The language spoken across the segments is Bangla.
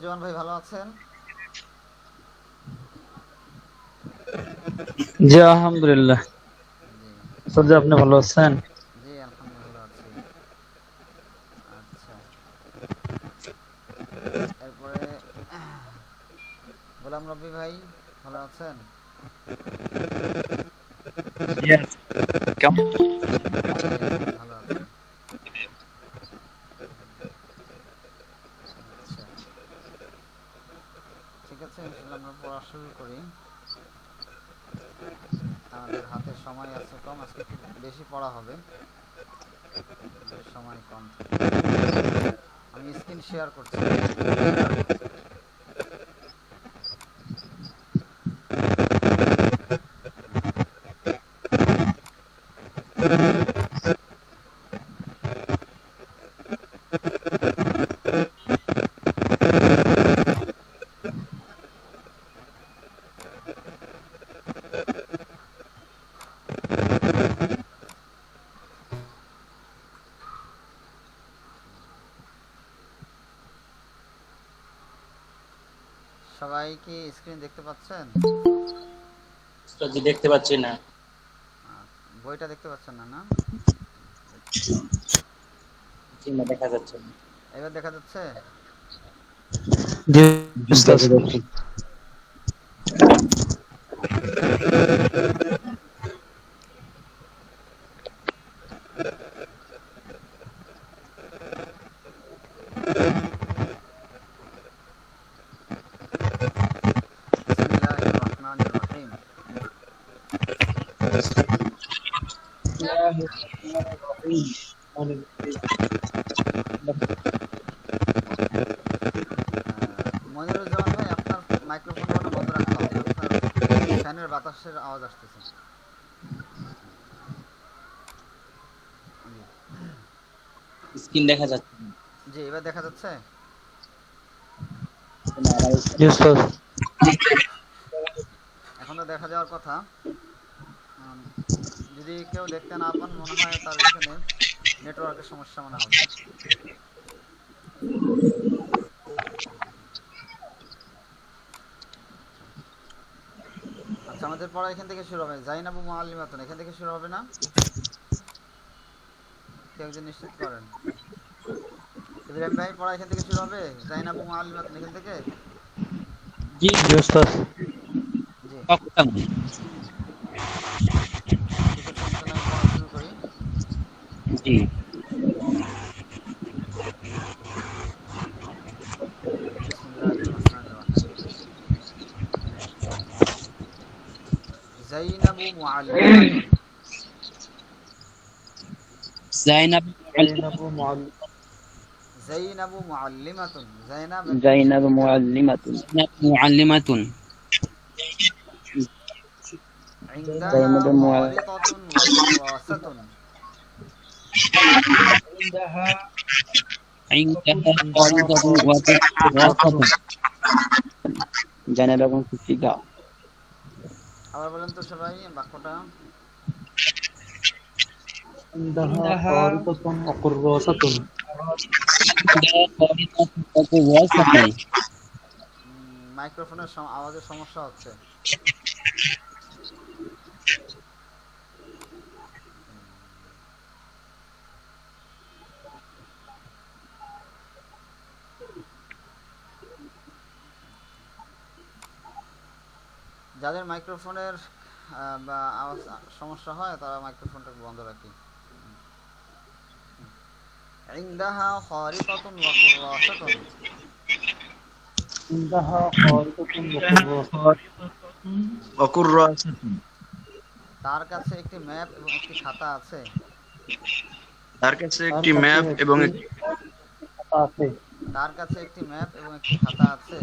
মনিরুজ্জামান ভাই ভালো আছেন? জি আলহামদুলিল্লাহ। জি। সর্দি আপনি ভালো আছেন? জি আলহামদুলিল্লাহ ভালো আছি। আচ্ছা, এরপরে গোলাম রব্বি ভাই ভালো আছেন? Yes. কেমন? জি আলহামদুলিল্লাহ ভালো আছি। আচ্ছা, ঠিক আছে, ইনশাল্লাহ আমরা পড়া শুরু করি। আমাদের হাতে সময় আছে কম, আজকে একটু বেশি পড়া হবে, সময় কম থাকবে। আমি স্ক্রিন শেয়ার করছি। সবাই কি স্ক্রিন দেখতে পাচ্ছেন? জি দেখতে পাচ্ছি না। বইটা দেখতে পাচ্ছেন না? না, জি না, দেখা যাচ্ছে না। এবার দেখা যাচ্ছে? জি জি উস্তাদ। দেখা যাচ্ছে। বিসমিল্লাহির রহমানির রহিম। মনিরুজ্জামান ভাই, আপনার মাইক্রোফোনটা মনে হয় বন্ধ রাখতে হবে, আপনার ফ্যানের বাতাসের আওয়াজ আসতেছে। জি। স্ক্রিন দেখা যাচ্ছে না। জি, এবার দেখা যাচ্ছে? আমার জি উস্তাদ। এখন তো দেখা যাওয়ার কথা। উম, যদি কেউ দেখতে না পান, মনে হয় তার এখানে নেটওয়ার্কের সমস্যা মনে হবে। আচ্ছা, আমাদের পড়া এখান থেকে শুরু হবে। জাইনাবু মুআল্লিমাতুন এখান থেকে শুরু হবে না? কেউ একজন নিশ্চিত করেন। ইব্রাহিম ভাই, পড়া এখান থেকে শুরু হবে? জাইনাবু মুআল্লিমাতুন এখান থেকে? জি জি উস্তাদ। জি, কখন? ঠিক আছে, ইনশাল্লাহ আমি পড়া শুরু করি। জি বিসমিল্লাহির রহমানির রহিম। জাইনাবু মুআল্লিমাতুন। জাইনাব জাইনাবু মুআল্লিম জাইনাবু মুআল্লিমাতুন, জাইনাব একজন জাইনাবু শিক্ষিকা। মুআল্লিমাতুন মুআল্লিমাতুন। ইনদাহা জাইনাবু খারিতাতুন ওয়া কুররাসাতুন। عندها خالدة وتراثة. জাইনাবু এবং শিক্ষিকা। আবার বলেন তো সবাই বাক্যটা। ইনদাহা খারিতাতুন ওয়া কুররাসাতুন। عندها خالدة وتراثة. মাইক্রোফোনের আওয়াজের সমস্যা হচ্ছে। যাদের মাইক্রোফোনের বা আওয়াজ সমস্যা হয়, তারা মাইক্রোফোনটা বন্ধ রাখি। ইনদাহা খারিতাতুন ওয়া কুররাসাতুন। ইনদাহা খারিতাতুন ওয়া কুররাসাতুন। وكراسة. তার কাছে একটি ম্যাপ এবং একটি খাতা আছে। তার কাছে তার একটি কাছে ম্যাপ এবং একটি খাতা আছে। তার কাছে একটি ম্যাপ এবং একটি খাতা আছে।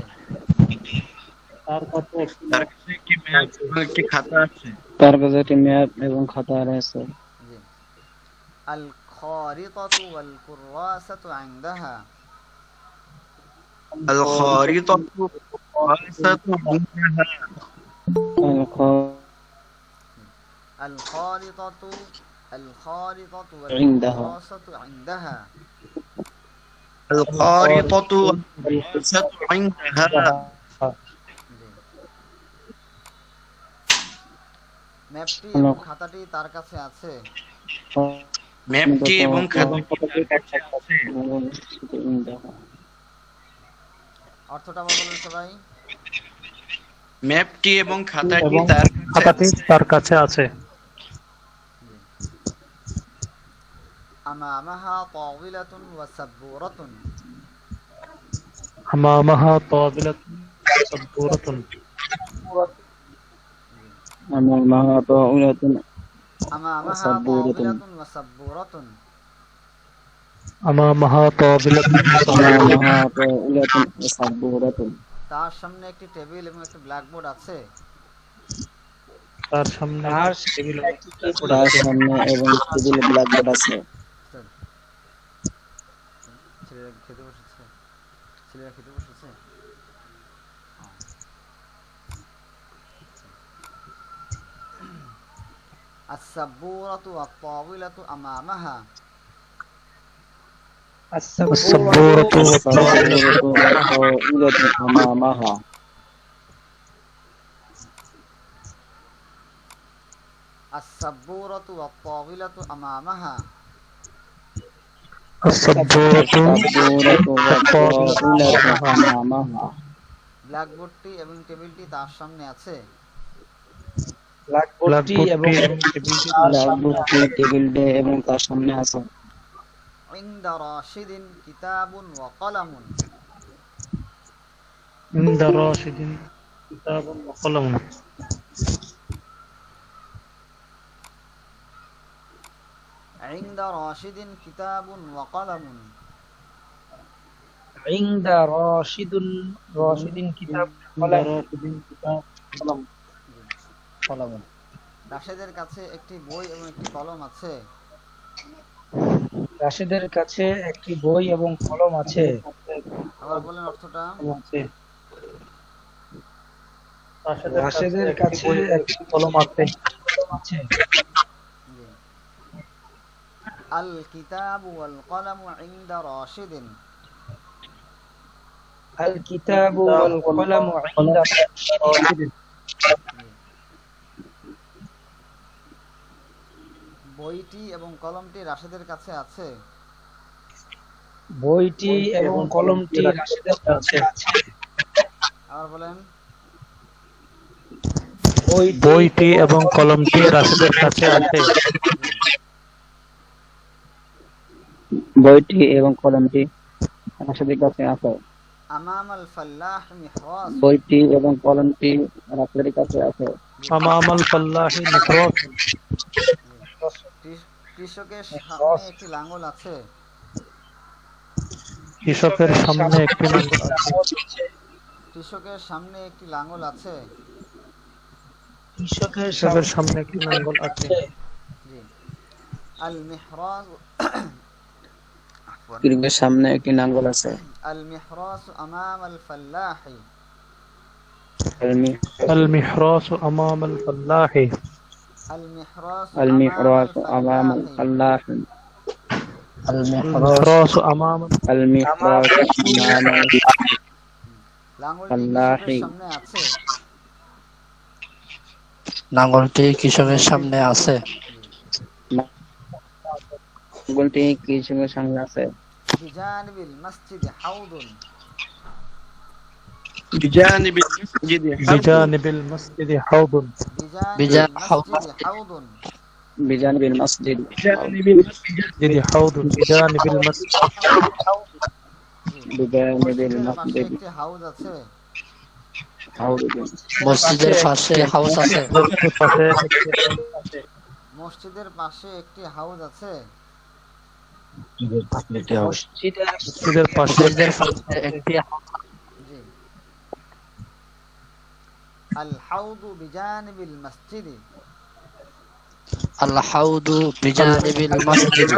তার কাছে একটি তার ম্যাপ কাছে একটি ম্যাপ আছে। এবং একটি খাতা আছে। তার কাছে একটি ম্যাপ এবং খাতা আছে। জি। আল খারিতাতু ওয়াল কুররাসাতু ইনদাহা। الخارطة والكراسة عندها. আল খারিতাতু আল খারিতাতু ওয়াল عندها কুররাসাতু ইনদাহা। الخارطة والدراسة عندها জি। ম্যাপটি হলো এবং খাতাটি তার কাছে আছে। ম্যাপটি এবং খাতাটি অর্থটা আবার বলুন সবাই। ম্যাপটি এবং খাতাটি এবং তার কাছে খাতাটি আছে। তার কাছে আছে। জি। আমামাহা তাওবিলাতুন ওয়া সাব্বুরাতুন। أمامها طاولة سبورة أمامها طاولة আমামাহা وسبورة তাওবিলাতুন ওয়া সাব্বুরাতুন। أمامها طاولة سبورة أمامها طاولة وسبورة তার সামনে একটি টেবিল এবং একটি ব্ল্যাকবোর্ড আছে। তার সামনে টেবিল তার সামনে এবং টেবিলে ব্ল্যাকবোর্ড আছে। ছেলেরা খেতে বসেছে, ছেলেরা খেতে বসেছে। আস-সাব্বুরাতু ওয়াত-তাওয়িলাতু আমামাহা। السبورة السبورة والطاولة أمامها আস-সাব্বুরাতু ওয়াত-তাওয়িলাতু আমামাহা। السبورة السبورة والطاولة أمامها ব্ল্যাকবোর্ডটি এবং টেবিলটি তার সামনে আছে। ব্ল্যাকবোর্ডটি এবং টেবিলটি ব্ল্যাকবোর্ডটি টেবিলটি এবং তার সামনে আছে। ইনদা রাশিদিন কিতাবুন ওয়া কলামুন। عند راشد كتاب وقلم ইনদা রাশিদিন কিতাবুন ওয়া কলামুন। عند راشد كتاب عند راشد كتاب وقلم قلم রাশেদের কাছে একটি বই এবং একটি কলম আছে। রাশেদের কাছে একটি বই এবং কলম আছে। আবার বলেন অর্থটা। আছে। রাশেদের কাছে একটি কলম আছে। আছে। জি। আল কিতাবু ওয়াল কলামু ইনদা রাশিদিন। আল কিতাবু ওয়াল কলামু ইনদা রাশিদ। বইটি এবং কলমটি রাশেদের কাছে আছে। বইটি এবং কলমটি রাশেদের কাছে আছে। আবার বলেন। বইটি এবং কলমটি রাশেদের কাছে আছে। বইটি এবং কলমটি রাশেদের কাছে আছে। আমামাল ফাল্লাহ মিহরাস। বইটি এবং কলমটি রাশেদের কাছে আছে। أمام الفلاح مكراس কৃষকের সামনে একটি লাঙ্গল আছে। কৃষকের সামনে একটি লাঙ্গল আছে। কৃষকের সামনে একটি লাঙ্গল আছে। কৃষকের কৃষকের সামনে একটি লাঙ্গল আছে। জি। আল মিহরাজ কৃষকের সামনে একটি লাঙ্গল আছে। আল মিহরাস আমামাল ফাল্লাহি। المحراس أمام الفلاح আল মিহরাস المحراث আমামাল أمام ফাল্লাহি। الفلاح المحراس أمام المحراث أمام লাঙ্গলটি ফাল্লাহি। কৃষকের সামনে আছে। লাঙ্গলটি কৃষকের সামনে আছে। লাঙ্গলটি কৃষকের সামনে আছে। বিজানিবিল মসজিদে হাউদুন। بجانب المسجد حوض بجانب المسجد حوض বিজানিবিল মসজিদে হাউদুন। بجانب المسجد بجانب المسجد حوض بجانب المسجد بجانب মসজিদের পাশে المسجد একটি হাউজ আছে। حوض মসজিদের পাশে হাউস আছে। মসজিদের পাশে একটি হাউজ আছে। মসজিদের পাশে একটি জি। আল হাউদু বিজানিবিল মসজিদি। আল হাউদু বিজানিবিল মসজিদ।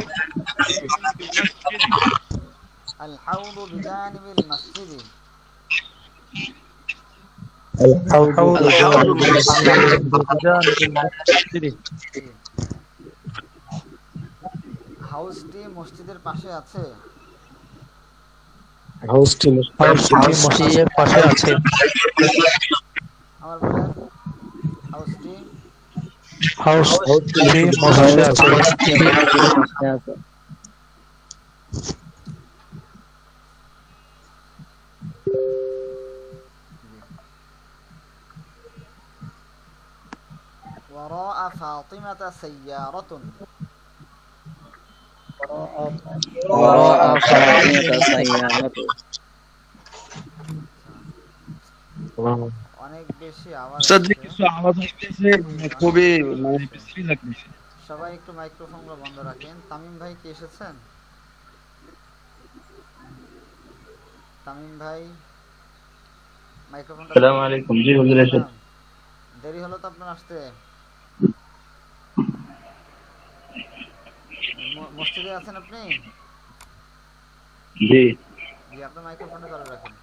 আল হাউদু বিজানিবিল মসজিদি। الحوض الحوض بجانب المسجد জি। হাউজটি মসজিদের পাশে আছে। হাউসটি মসজিদের পাশে আছে। আবার বলেন, হাউসটি হাউসটি মসজিদে আছে। আছে। وراء فاطمة سيارة। وراء فاطمة سيارة। অনেক বেশি আওয়াজ উস্তাদ জি, আসছে। কিছু আওয়াজ আসতেছে, খুবই বিশ্রী লাগতেছে। সবাই একটু মাইক্রোফোনগুলো বন্ধ রাখেন। তামিম ভাই কি এসেছেন? তামিম ভাই মাইক্রোফোনটা। আসসালামু আলাইকুম। জি হুজুর এসেছি। দেরি হলো তো আপনার আসতে? মসজিদে আছেন আপনি? জি। জি, আপনার মাইক্রোফোনটা চালু রাখেন।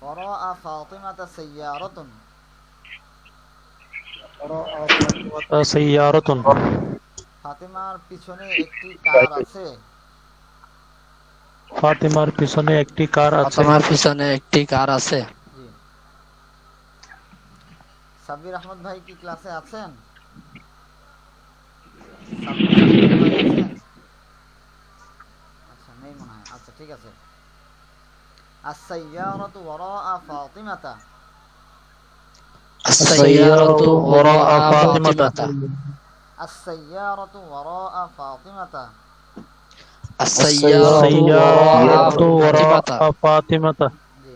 وراء فاطمة سيارة। সাইয়ারাতুন। ফাতেমার পিছনে একটি কার আছে। ফাতিমার পিছনে একটি কার আছে। ফাতেমার পিছনে একটি কার আছে। জি। সাব্বির আহমদ ভাই কি ক্লাসে আছেন? সাব্বির আহমদ ভাই আছেন? আচ্ছা, নেই মনে হয়। আচ্ছা, ঠিক আছে। السيارة وراء فاطمة। السيارة وراء فاطمة. السيارة وراء فاطمة। السيارة وراء فاطمة. ফাতিমাতা। জি।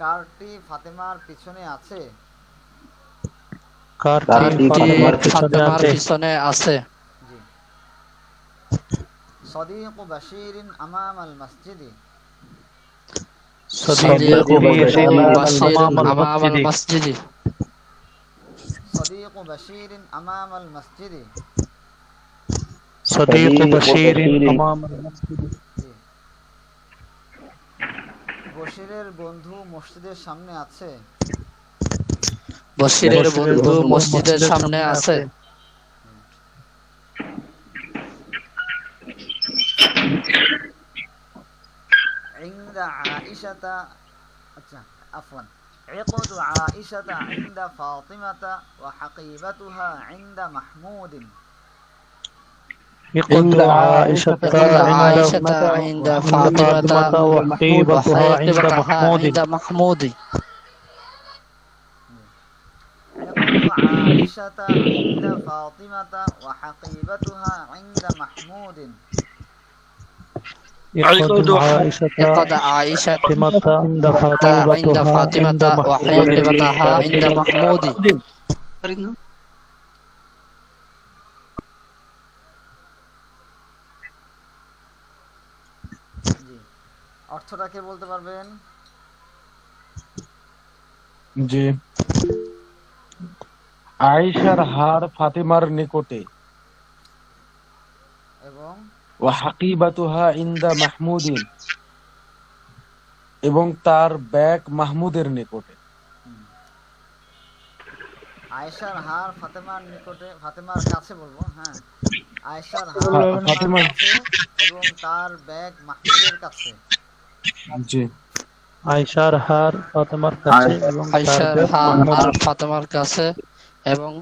কারটি ফাতেমার পিছনে আছে। কারটি ফাতিমার পিছনে ফাতেমার আছে। পিছনে আছে। জি। صديق بشير أمام المسجد। صديق بشير أمام أمام المسجد. المسجد. صديق بشير أمام المسجد। صديق بشير أمام المسجد. জি। বশিরের বন্ধু মসজিদের সামনে আছে। বশিরের বন্ধু মসজিদের সামনে আছে। عند عائشة. আচ্ছা, عفوا. عقد عائشة عند فاطمة وحقيبتها عند محمود. عقد عائشة عند فاطمة وحقيبتها عند محمود. عند محمود. عقد عائشة عند فاطمة وحقيبتها عند محمود. عقد عقد عائشة عند عند فاطمة فاطمة وحقيبتها عند محمود. জি। অর্থটা কে বলতে পারবেন? জি। আয়েশার হার ফাতিমার নিকটে এবং ওয়া হাকিবাতুহা ইনদা মাহমুদিন, এবং তার ব্যাগ মাহমুদের নিকটে। আয়েশার হার ফাতেমার নিকটে, ফাতেমার কাছে বলবো। হ্যাঁ, আয়েশার হার ফাতেমার কাছে এবং তার ব্যাগ মাহমুদের কাছে। জি। আয়েশার হার ফাতেমার কাছে এবং তার আয়েশার ব্যাগ হার মাহমুদের। ফাতেমার কাছে এবং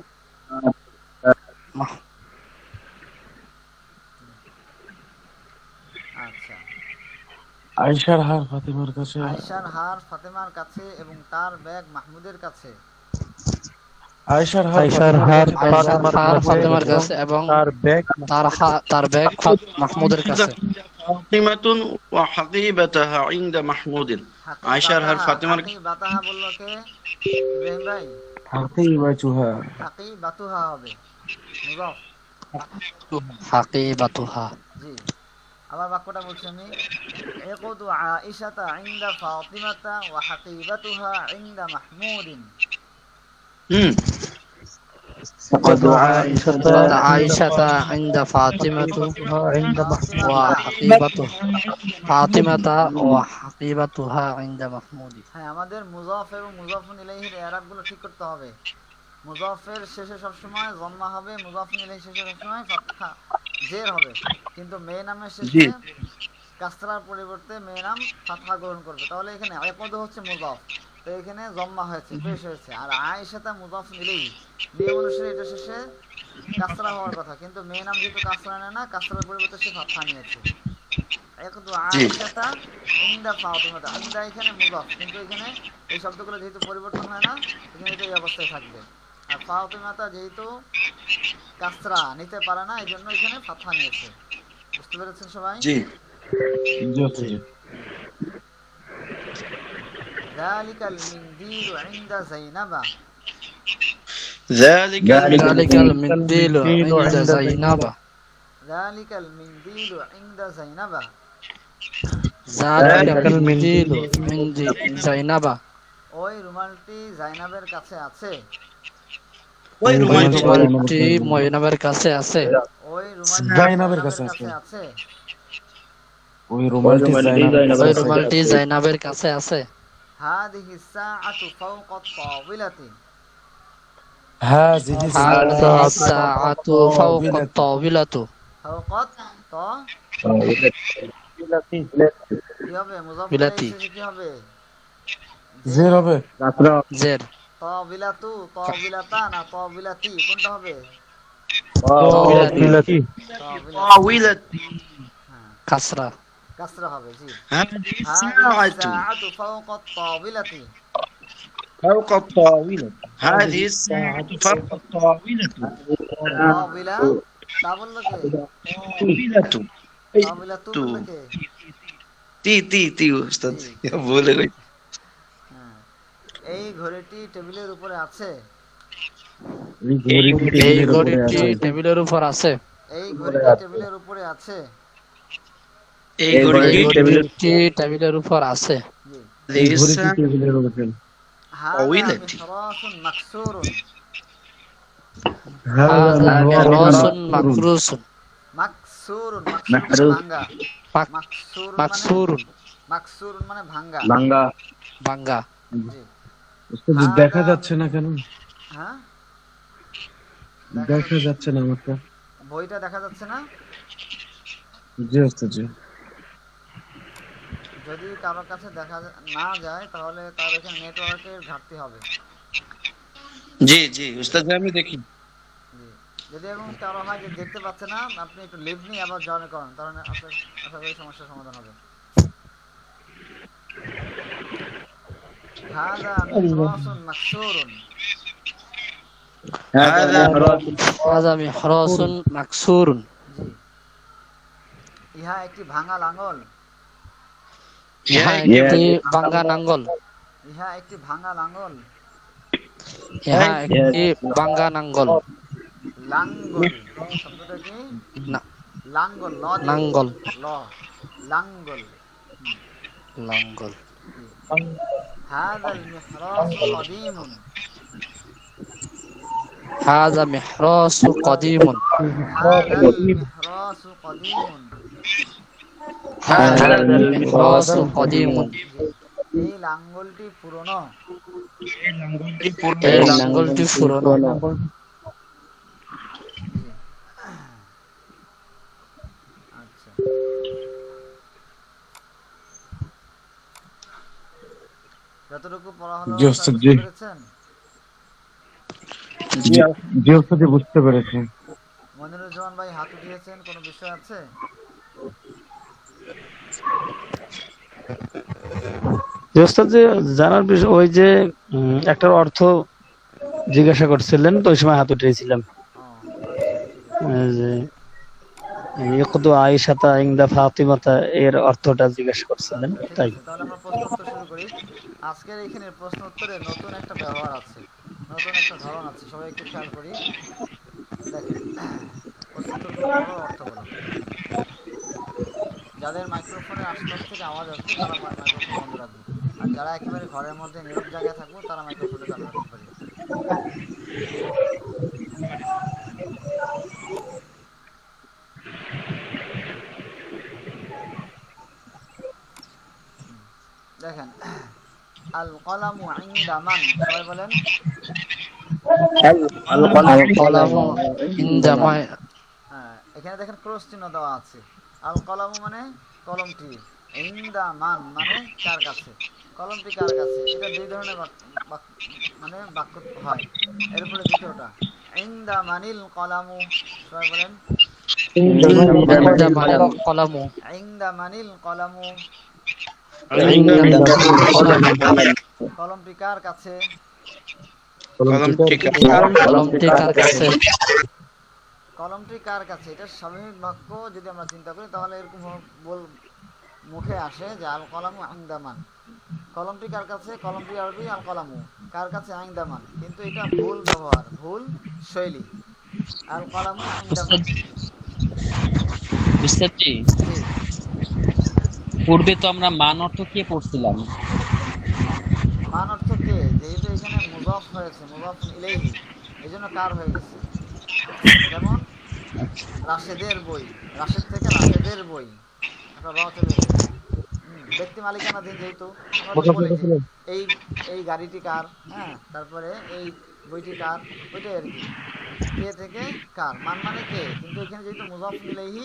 আচ্ছা, আয়েশার হার ফাতিমার কাছে। আয়েশার হার ফাতেমার কাছে এবং তার ব্যাগ মাহমুদের কাছে। আয়েশার হার আয়েশার হার ফাতেমার কাছে এবং তার ব্যাগ মাহমুদের কাছে। فاطمة وحقيبتها عند محمود. আয়েশার হার ফাতিমার হাকিবাতাহা বললো কে? ইব্রাহিম ভাই। হাকিবাতুহা। হাকিবাতুহা হবে মুজাফ। হাকিবাতুহা। জি। আবার বাক্যটা বলছি আমি। عقد عائشة عند فاطمة وحقيبتها عند محمود. عقد عائشة عائشة عند فاطمة عند محمود. وحقيبتها عند محمود. হ্যাঁ, আমাদের মুজাফ এবং মুজাফুন ইলাইহির ইরাবগুলো ঠিক করতে হবে। মুজাফের শেষে সবসময় জম্মা হবে, মুজাফুন ইলাইহি শেষে সবসময় ফাতহা জের হবে, কিন্তু মে নামের জি শেষে কাসরার পরিবর্তে মে নাম ফাতহা গ্রহণ করবে। তাহলে এখানে আয়াপদ হচ্ছে মুজাফ, তো এখানে জম্মা হয়েছে, পেশ হয়েছে। আর আয়েশাতা মুজাফ নিলেই নিয়ম অনুসারে এটা শেষে কাসরা হওয়ার কথা, কিন্তু মে নাম যেহেতু কাসরা নেয় না, কাসরার পরিবর্তে সে ফাতহা নিয়েছে। একদু জি আয়েশাতা ইনদা ফাতিমাতা, ইনদা এখানে মুজাফ, কিন্তু এখানে এই শব্দগুলো যেহেতু পরিবর্তন হয় না, এখানে এটা এই অবস্থায় থাকবে। আর ফাতিমাতা যেহেতু কাসরা নিতে পারে না, এই জন্য এখানে ফাতহা নিয়েছে। বুঝতে পেরেছেন সবাই? জি জি ওস্তাদ জি। যালিকাল মিনদিলু ইনদা যায়নাবা, ذلك ذلك المنديل عند زينب যালিকাল মিনদিলু ইনদা যায়নাবা। ذلك المنديل عند زينب ওই রুমালটি জাইনাবের কাছে আছে। ওই রুমালটি রুমালটি ময়নাবের কাছে আছে। ওই রুমালটি জাইনাবের কাছে আছে। ওই রুমালটি ওই রুমালটি জাইনাবের কাছে আছে। হাদিহি সাআতু ফাওকা তাওবিলাতি, হাযিহি হাযিহি সাআতু ফাওকা তাওবিলাতু ফাওকাত ত কি হবে? মুজাফফর বিলাতি। শেষে কি হবে? জের হবে। জের তাবিলাতু, তাবিলাতা না তাবিলাতি, কোনটা হবে? তাওবিলাতি طاولة হ্যাঁ, কাসরা। কাসরা হবে। জি, هذه হাদিহি الساعة সাআতু ফাওকা তাবিলাতি। فوق الطاولة هذه الساعة فوق الطاولة তাবিলা, তা বললো কে? طاولة তাবিলা তু বললো কে? تي أستاذ بقول لك হ্যাঁ, এই ঘড়িটি টেবিলের উপরে আছে। এই ঘড়িটি টেবিলের উপর আছে। এই ঘড়িটি টেবিলের উপরে আছে। এই এই ঘড়িটি ঘড়িটি টেবিলের উপর আছে। জি, هذه الساعة হাযা তাওইলাতি। মিহরাসুন মাকসুরুন। হাযা মিহরাসুন মাকরুসুন। মাকসুরুন, মাকসুরুন ভাঙ্গা। মাকসুরুন মানে মাকসুরুন মাকসুরুন মানে ভাঙ্গা। ভাঙ্গা। জি, ওস্তাদ জি, দেখা যাচ্ছে না কেন? হ্যাঁ, দেখা যাচ্ছে না আমারটা। বইটা দেখা যাচ্ছে না। জি ওস্তাদ জি। যদি কারোর কাছে দেখা না যায়, তাহলে তার এখানে নেটওয়ার্কের ঘাটতি হবে। জি জি উস্তাদ আমি দেখি জি, যদি এবং কারো হয় যে দেখতে পাচ্ছে না, আপনি একটু লিভ নিয়ে আবার জয়েন করেন, তাহলে আপনার আশা করি সমস্যার সমাধান হবে। হাযা মিহরাসুন মাকসুরুন। হাযা মিহরাসুন মাকসুরুন। জি, ইহা একটি ভাঙা লাঙ্গল। ইহা একটি ভাঙ্গা নাঙ্গল। ইহা একটি ভাঙা লাঙ্গল। ইহা একটি ভাঙ্গা নাঙ্গল। লাঙ্গল শব্দটা কি? না, লাঙ্গল, ল দিয়ে। নাঙ্গল। ল, লাঙ্গল। লাঙ্গল। হাযাল মিহরাসু কদীমুন। হাযা মিহরাসু কদীমুন। হাযাল মিহরাসু কদীমুন। হাযা মিহরাসু কদীমুন। এই লাঙ্গলটি পুরনো। এই লাঙ্গলটি পুরনো। আচ্ছা, যতটুকু পড়া হলো জি, ওস্তাদ বুঝতে জি। পেরেছেন? জি ওস্তাদ জি, বুঝতে পেরেছি। মনিরুজ্জামান ভাই হাত উঠিয়েছেন, কোনো বিষয় আছে? ওস্তাদ যে জানার বিষয় ওই যে একটার অর্থ জিজ্ঞাসা করছিলেন, তো ওই সময় হাত উঠিয়েছিলাম। ও আচ্ছা, ঠিক আছে। যে ইকদু আয়েশাতা ইনদা ফাতিমাতা এর অর্থটা জিজ্ঞাসা করছিলেন, ঠিক তাই। আছে, তাহলে আমরা প্রশ্ন উত্তর শুরু করি। আজকের এইখানে প্রশ্ন উত্তরে নতুন একটা ব্যবহার আছে, নতুন একটা ধরন আছে, সবাই একটু খেয়াল করি। দেখেন, প্রশ্ন উত্তর খুব বড় অর্থগুলো। যাদের মাইক্রোফোনের আশপাশ থেকে আওয়াজ আসবে তারা মাইক্রোফোন বন্ধ রাখবে, আর যারা একেবারে ঘরের মধ্যে নীরব জায়গায় থাকবো তারা মাইক্রোফোনটা চালু রাখতে পারি। দেখেন, আল কলামু ইনদা মান, সবাই বলেন। আল কলামু ইনদা মান। এখানে দেখেন ক্রস চিহ্ন দেওয়া আছে। আল কলামু মানে কলমটি, ইনদা মান মানে কার কাছে, কলমটি কার কাছে। এটা দুই ধরনের মানে বাক্য হয়। এরপরে দ্বিতীয়টা ইনদা মানিল কলামু, সবাই বলেন কলামু ইনদা মানিল কলামু, কলমটি কার কাছে, কলমটি কার কাছে কলমটি কার কাছে। এটা স্বাভাবিক বাক্য যদি আমরা চিন্তা করি তাহলে এরকম মুখে আসে যে আল কলামু ইনদামান, কলমটি কার কাছে, কলমটি আরবি আল কলামু, কার কাছে ইনদামান, কিন্তু এটা ভুল ব্যবহার, ভুল শৈলী। আল কলামু ইনদামান, বুঝতে পূর্বে তো আমরা মান অর্থ কি পড়ছিলাম? মান অর্থ কে, যেহেতু এখানে মুজাফ হয়েছে, মুজাফ ইলাইহি, এজন্য কার হয়ে গেছে। যেমন রাশেদের বই, রাশেদ থেকে রাশেদের বই, একটা র চলে এসেছে। ব্যক্তি মালিকানাধীন, যেহেতু আমরা তো বলি যে এই এই গাড়িটি কার, হ্যাঁ, তারপরে এই বইটি কার, ওইটাই আর কি, কে থেকে কার, মান মানে কে, কিন্তু এখানে যেহেতু মুজাফ ইলাইহি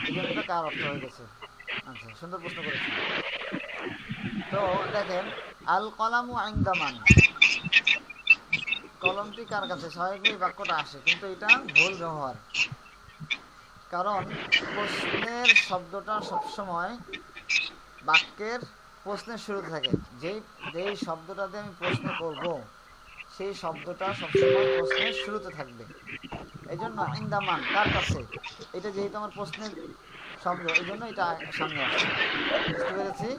এই জন্য এটা কার অর্থ হয়ে গেছে। আচ্ছা, সুন্দর প্রশ্ন করেছি। তো দেখেন আল কলামু ইনদামান, কলমটি কার কাছে, স্বাভাবিক বাক্যটা আসে, কিন্তু এটা ভুল ব্যবহার। কারণ প্রশ্নের শব্দটা সবসময় বাক্যের প্রশ্নের শুরু থাকে, যেই শব্দটা দিয়ে আমি প্রশ্ন করব সেই শব্দটা সবসময় প্রশ্নের শুরুতে থাকবে। এই জন্য ইনদামান কার কাছে, এটা যেহেতু আমার প্রশ্নের শব্দ, এই জন্য এটা সামনে আসছে। বুঝতে পেরেছি?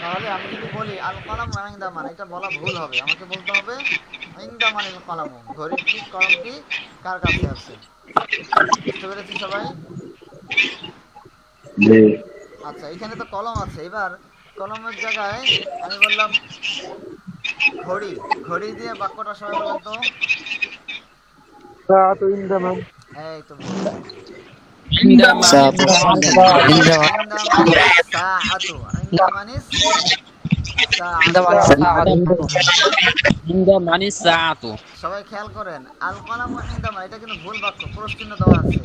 তাহলে আমি যদি বলি আল কলাম ইনদামান, এটা বলা ভুল হবে, আমাকে বলতে হবে ইনদামান আল কলাম, ঘড়িটি কলমটি কার কাছে আছে। বুঝতে পেরেছি সবাই? আচ্ছা, এখানে তো কলম আছে, এবার কলমের জায়গায় আমি বললাম ঘড়ি, ঘড়ি দিয়ে বাক্যটা সবাই বলেন তো। এই তো সবাই খেয়াল করেন, আল কলাম ইনদামান, এটা কিন্তু ভুল বাক্য, ক্রস চিহ্ন দেওয়া আছে।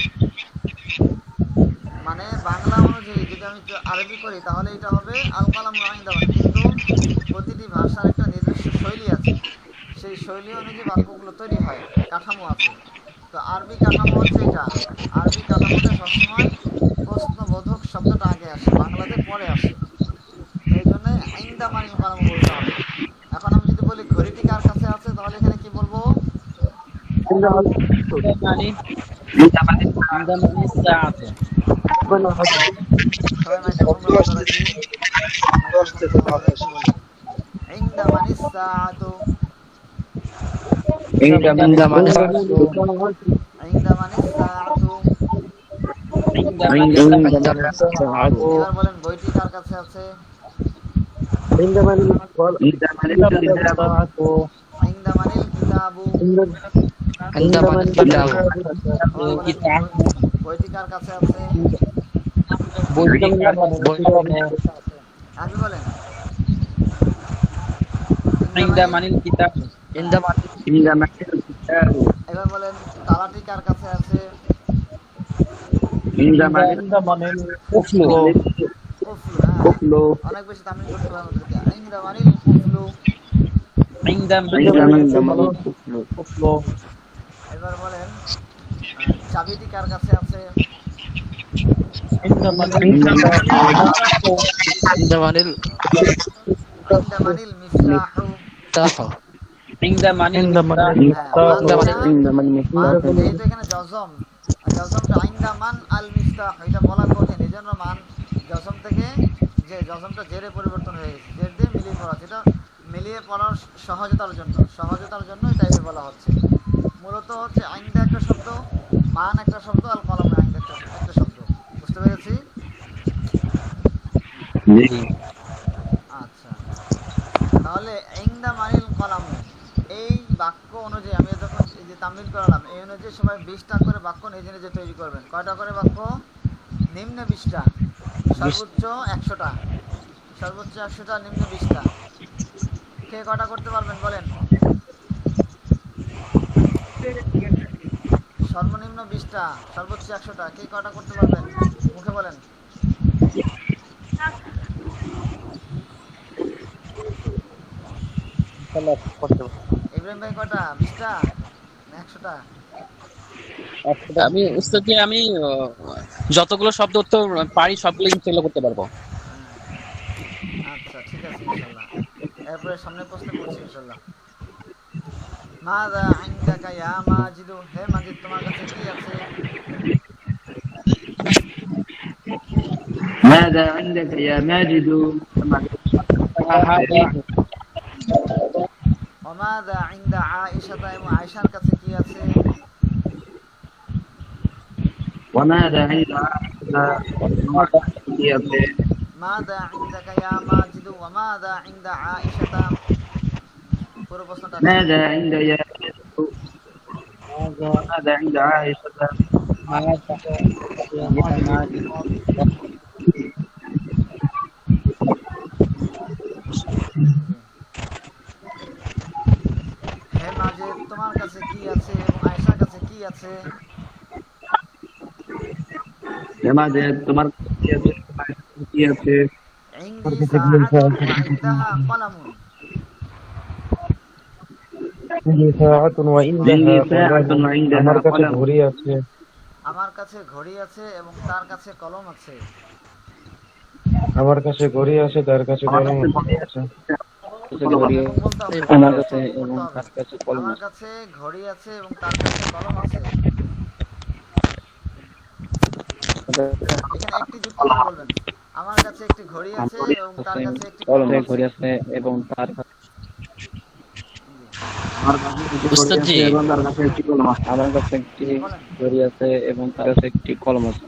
মানে বাংলা অনুযায়ী যদি আমি আরবি করি তাহলে এটা হবে আল কলাম ইনদামান, কিন্তু প্রতিটি ভাষার একটা নিজস্ব শৈলী আছে, সেই শৈলী অনুযায়ী বাক্যগুলো তৈরি হয়, কাঠামো আছে। তো আরবি কাঠামো হচ্ছে এটা, আরবি কাঠামোতে সবসময় প্রশ্নবোধক শব্দটা আগে আসে, বাংলাতে পরে আসে, এই জন্য ইনদামান কলাম বলতে হবে। এখন আমি যদি বলি ঘড়িটি কার কাছে আছে, তাহলে এখানে কি বলবো? সবাই মাইক্রোফোন বন্ধ রাখি, ইনদামান ইসসাআতু, ইনদামান ইসসাআতু। এবার বলেন বইটি কার কাছে আছে? ইনদামানিল কিতাবু, বইটি কার কাছে আছে? আগে বলেন এবার বলেন তালাটি কার কাছে আছে? কুফলু, অনেক বেশি তামিল করতে হবে আমাদেরকে। ইনদামানিল কুফলু। এবার বলেন চাবিটি কার কাছে আছে? ইনদামানিল মিফতাহু, যেহেতু এখানে জজমটা ইনদামান আল মিফতাহ, এটা বলা কঠিন, এই জন্য মান জজম থেকে যে জজমটা জেরে পরিবর্তন হয়ে গেছে, জের দিয়ে মিলিয়ে পড়া, যেটা মিলিয়ে পড়ার সহজতার জন্য এটা এভাবে বলা হচ্ছে। মূলত হচ্ছে আইন্দা একটা শব্দ, মান একটা শব্দ, আল কলম আইন্দা একটা শব্দ। বুঝতে পেরেছি? আচ্ছা, তাহলে ইনদা মানিল কলাম, এই বাক্য অনুযায়ী আমি যখন এই যে তামলিল করালাম, এই অনুযায়ী সবাই 20টা করে বাক্য নিজে নিজে তৈরি করবেন। কয়টা করে বাক্য? নিম্নে 20টা, সর্বোচ্চ 100টা, সর্বোচ্চ 100টা, নিম্নে 20টা। কে কয়টা করতে পারবেন বলেন? সর্বনিম্ন 20টা, সর্বোচ্চ 100টা। কে কটা করতে পারবেন মুখে বলেন? ইব্রাহিম ভাই কটা? 20টা না 100টা? আমি উস্তাদ যে আমি যতগুলো শব্দ তো পারি সবগুলো ইনশাআল্লাহ করতে পারবো। আচ্ছা ঠিক আছে ইনশাল্লাহ। এরপরে সামনের প্রশ্নে পড়ছি ইনশাল্লাহ। মাযা ইনদাকা ইয়া মাজিদু, হে মাজিদ তোমার কাছে কি আছে? ماذا عندك يا ماجد ওয়া মাযা ইনদা আয়েশাতা, এবং আয়েশার কাছে কি আছে? وماذا عند عائشة মাযা ইনদাকা ইয়া মাজিদু ওয়া মাযা ইনদা আয়েশাতা। পুরো প্রশ্নটা আছে। ماذا عند يا ماذا عند عائشة হে মাজিদ তোমার কাছে কি আছে এবং আয়েশার কাছে কি আছে? ماذا তোমার কি আছে ইনদি সাআতুন ওয়া ইনদাহা কলামুন। عندي ساعة وعندها عندي ساعة قلم. وعندها আমার কাছে قلم. ঘড়ি আছে, আমার কাছে ঘড়ি আছে এবং তার কাছে কলম আছে। আমার কাছে ঘড়ি আছে, তার কাছে কলম আছে। এবং বলতে হবে, আমার কাছে বলতে এবং হবে। তার কাছে কলম আমার কাছে ঘড়ি আছে এবং তার কাছে কলম আছে। এখানে একটি যুক্ত করে বলবেন। আমার কাছে একটি ঘড়ি আছে এবং তার কাছে একটি কলম আছে। ঘড়ি আছে এবং তার কাছে উস্তাদ জি এবং তার কাছে একটি কলম আছে। আমার কাছে একটি ঘড়ি আছে এবং তার কাছে একটি কলম আছে।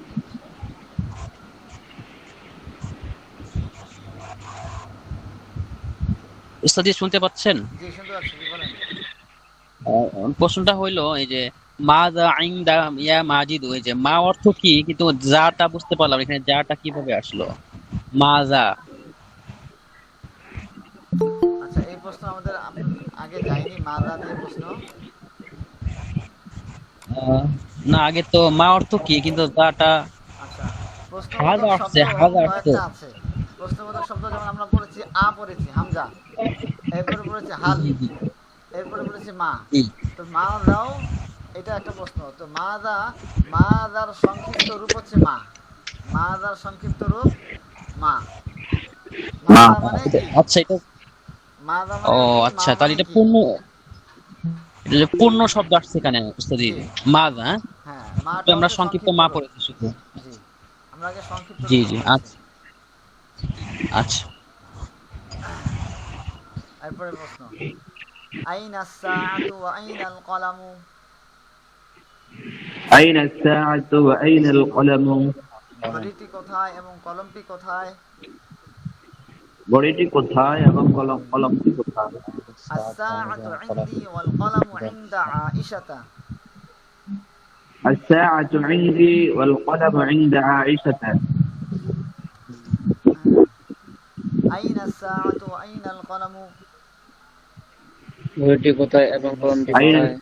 উস্তাদ জি শুনতে পাচ্ছেন? জি শুনতে পাচ্ছি, জি বলেন। প্রশ্নটা হইলো এই যে মাযা ইনদা ইয়া মাজিদ, ওই যে মা অর্থ কি, কিন্তু যাটা বুঝতে পারলাম, এখানে যাটা কিভাবে আসলো? মাযা। আচ্ছা এই প্রশ্ন আমাদের আগে যায়নি, মাযা দিয়ে প্রশ্ন। না, আগে তো মা অর্থ কি, কিন্তু যাটা আচ্ছা হাজা প্রশ্নবোধক আসছে, শব্দ হাজা আসছে। কয়েকটা আছে। প্রশ্নবোধক শব্দ যেমন আমরা পড়েছি পড়েছি হামজা, এরপরে পড়েছি হাল, জি জি এরপরে পড়েছি মা। জি। তো মা দাও, এটা একটা প্রশ্ন। তো মাদার সংক্ষিপ্ত রূপ হচ্ছে মা। মাদার সংক্ষিপ্ত রূপ মা। মাদা মানে কি? আচ্ছা এটা, মাদা ও মানে কি? মা আচ্ছা, তাহলে মানে এটা কি? পূর্ণ, এটা যে পূর্ণ শব্দ আসছে এখানে উস্তাদ জি। জি। মাযা, হ্যাঁ তো মাটা আমরা হচ্ছে সংক্ষিপ্ত সংক্ষিপ্ত মা রূপ। পড়েছি শুধু। জি আমরা আগে সংক্ষিপ্ত জি রূপ জি পড়েছি। আচ্ছা আচ্ছা। এরপরে প্রশ্ন, আইনা সাআতু ওয়া আইনাল কলামু। أين الساعة وأين القلم ঘড়িটি কোথায় এবং কলমটি কোথায়? ঘড়িটি কোথায় এবং কলমটি কোথায়? আস-সাআতু ইনদি ওয়াল কলামু ইনদা আয়েশাতা। الساعة عندي والقلم عند عائشة আইনা সাআতু ওয়া আইনাল কলামু। ঘড়িটি কোথায় এবং কলমটি أين কোথায়?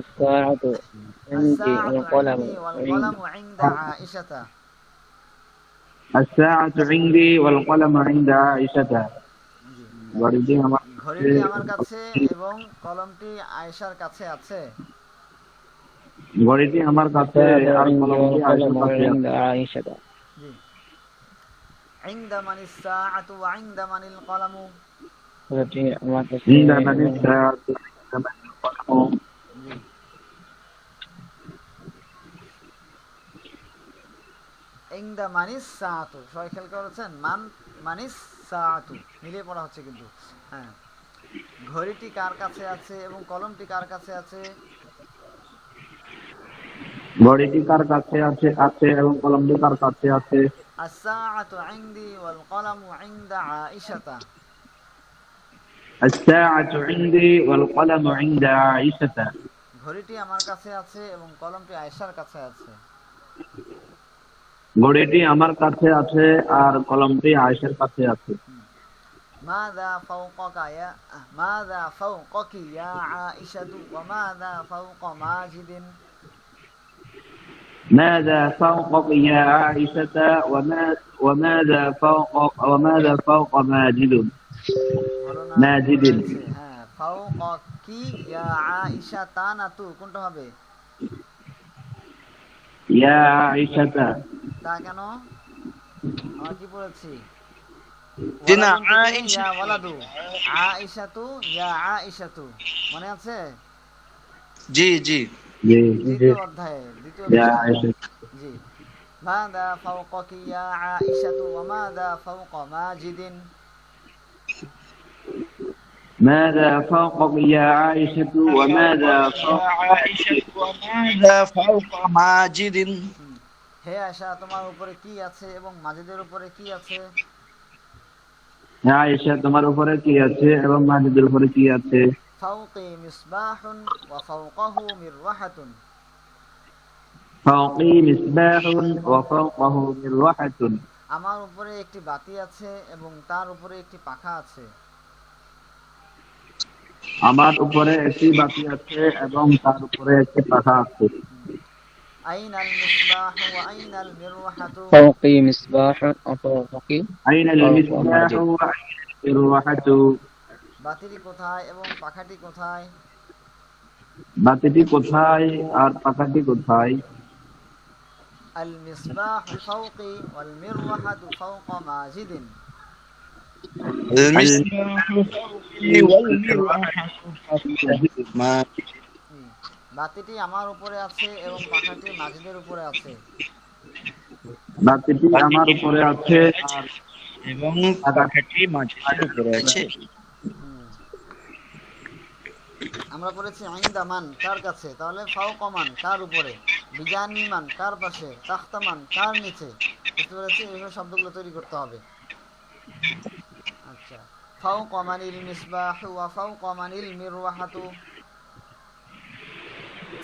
الساعة عندي الساعة والقلم عندي والقلم عند عائشة. الساعة عندي والقلم عند عائشة ঘড়িটি ঘড়িটি আমার কাছে এবং কলমটি আয়েশার কাছে আছে। ঘড়িটি আমার কাছে আর কলমটি আয়েশার কাছে আছে। জি। عند من الساعة وعند من القلم. ঘড়িটি আমার কাছে عند من الساعة وعند من القلم. জি। عند من الساعة, সবাই খেয়াল করেছেন? মানিস সাআতু মিলিয়ে পড়া হচ্ছে কিন্তু। হ্যাঁ, ঘড়িটি কার কাছে আছে এবং কলমটি কার কাছে আছে? ঘড়িটি কার কাছে আছে এবং কলমটি কার কাছে আছে? الساعة عندي والقلم عند عائشة. الساعة عندي والقلم عند عائشة ঘড়িটি আমার কাছে আছে এবং কলমটি আয়েশার কাছে আছে। ঘড়িটি আমার কাছে আছে আর কলমটি আয়েশার কাছে আছে। মাযা ফাওকাকা ইয়া মাযা ফাওকাকি ইয়া আয়েশাতু ওয়া মাযা ফাওকা মাজিদিন ماذا فوقك يا عائشة وماذا فوق ماجد হলো না ماجد হয়েছে হ্যাঁ ফাওকাকি ইয়া আয়েশা তা না তু কোনটা হবে يا عائشة তা কেন আমরা কি পড়েছি জি না, ওয়ালাদুন থেকে আয়েশা। ইয়া ওয়ালাদু আয়েশাতু ইয়া আয়েশাতু মনে আছে জি জি দ্বিতীয় অধ্যায়ে দ্বিতীয় يا বিষয় عائشة জি মাযা ফাওকাকি ইয়া আয়েশাতু ওয়া মাযা ফাওকা মাজিদিন ماذا فوقك يا عائشة وماذا فوق وماذا فوق ماجد হে আয়েশা তোমার উপরে কি আছে এবং মাজিদের উপরে কি আছে يا عائشة তোমার উপরে কি আছে এবং মাজিদের উপরে কি আছে ফাওকি মিসবাহুন ওয়া ফাওকাহু মিরওয়াহাতুন فوقي مصباح وفوقه مروحة আমার উপরে একটি বাতি আছে এবং তার উপরে একটি পাখা আছে আমার উপরে একটি বাতি আছে এবং তার উপরে একটি পাখা আছে আইনাল মিসবাহু ওয়া আইনাল মিরওয়াহাতু فوقي مصباح وفوقي أين المصباح وأين المروحة বাতিটি কোথায় এবং পাখাটি কোথায় বাতিটি কোথায় আর পাখাটি কোথায় আল মিসবাহু ফাওকি ওয়াল মিরওয়াহাতু ফাওকা মাজিদিন المصباح فوقي والمروحة ماجد বাতিটি আমার উপরে আছে এবং পাখাটি মাজিদের উপরে আছে বাতিটি আমার উপরে আছে আর এবং পাখাটি মাঝের উপরে আছে। আমরা পড়েছি আইন্দা মান কার কাছে, তাহলে ফাওকা মান কার উপরে, বিজানি মান কার পাশে, তাখতা মান কার নিচে। বুঝতে পেরেছি? এইভাবে শব্দগুলো তৈরি করতে হবে। আচ্ছা, ফাওকা মানিল মিসবাহু ওয়া ফাওকা মানিল মিরওয়াহাতু।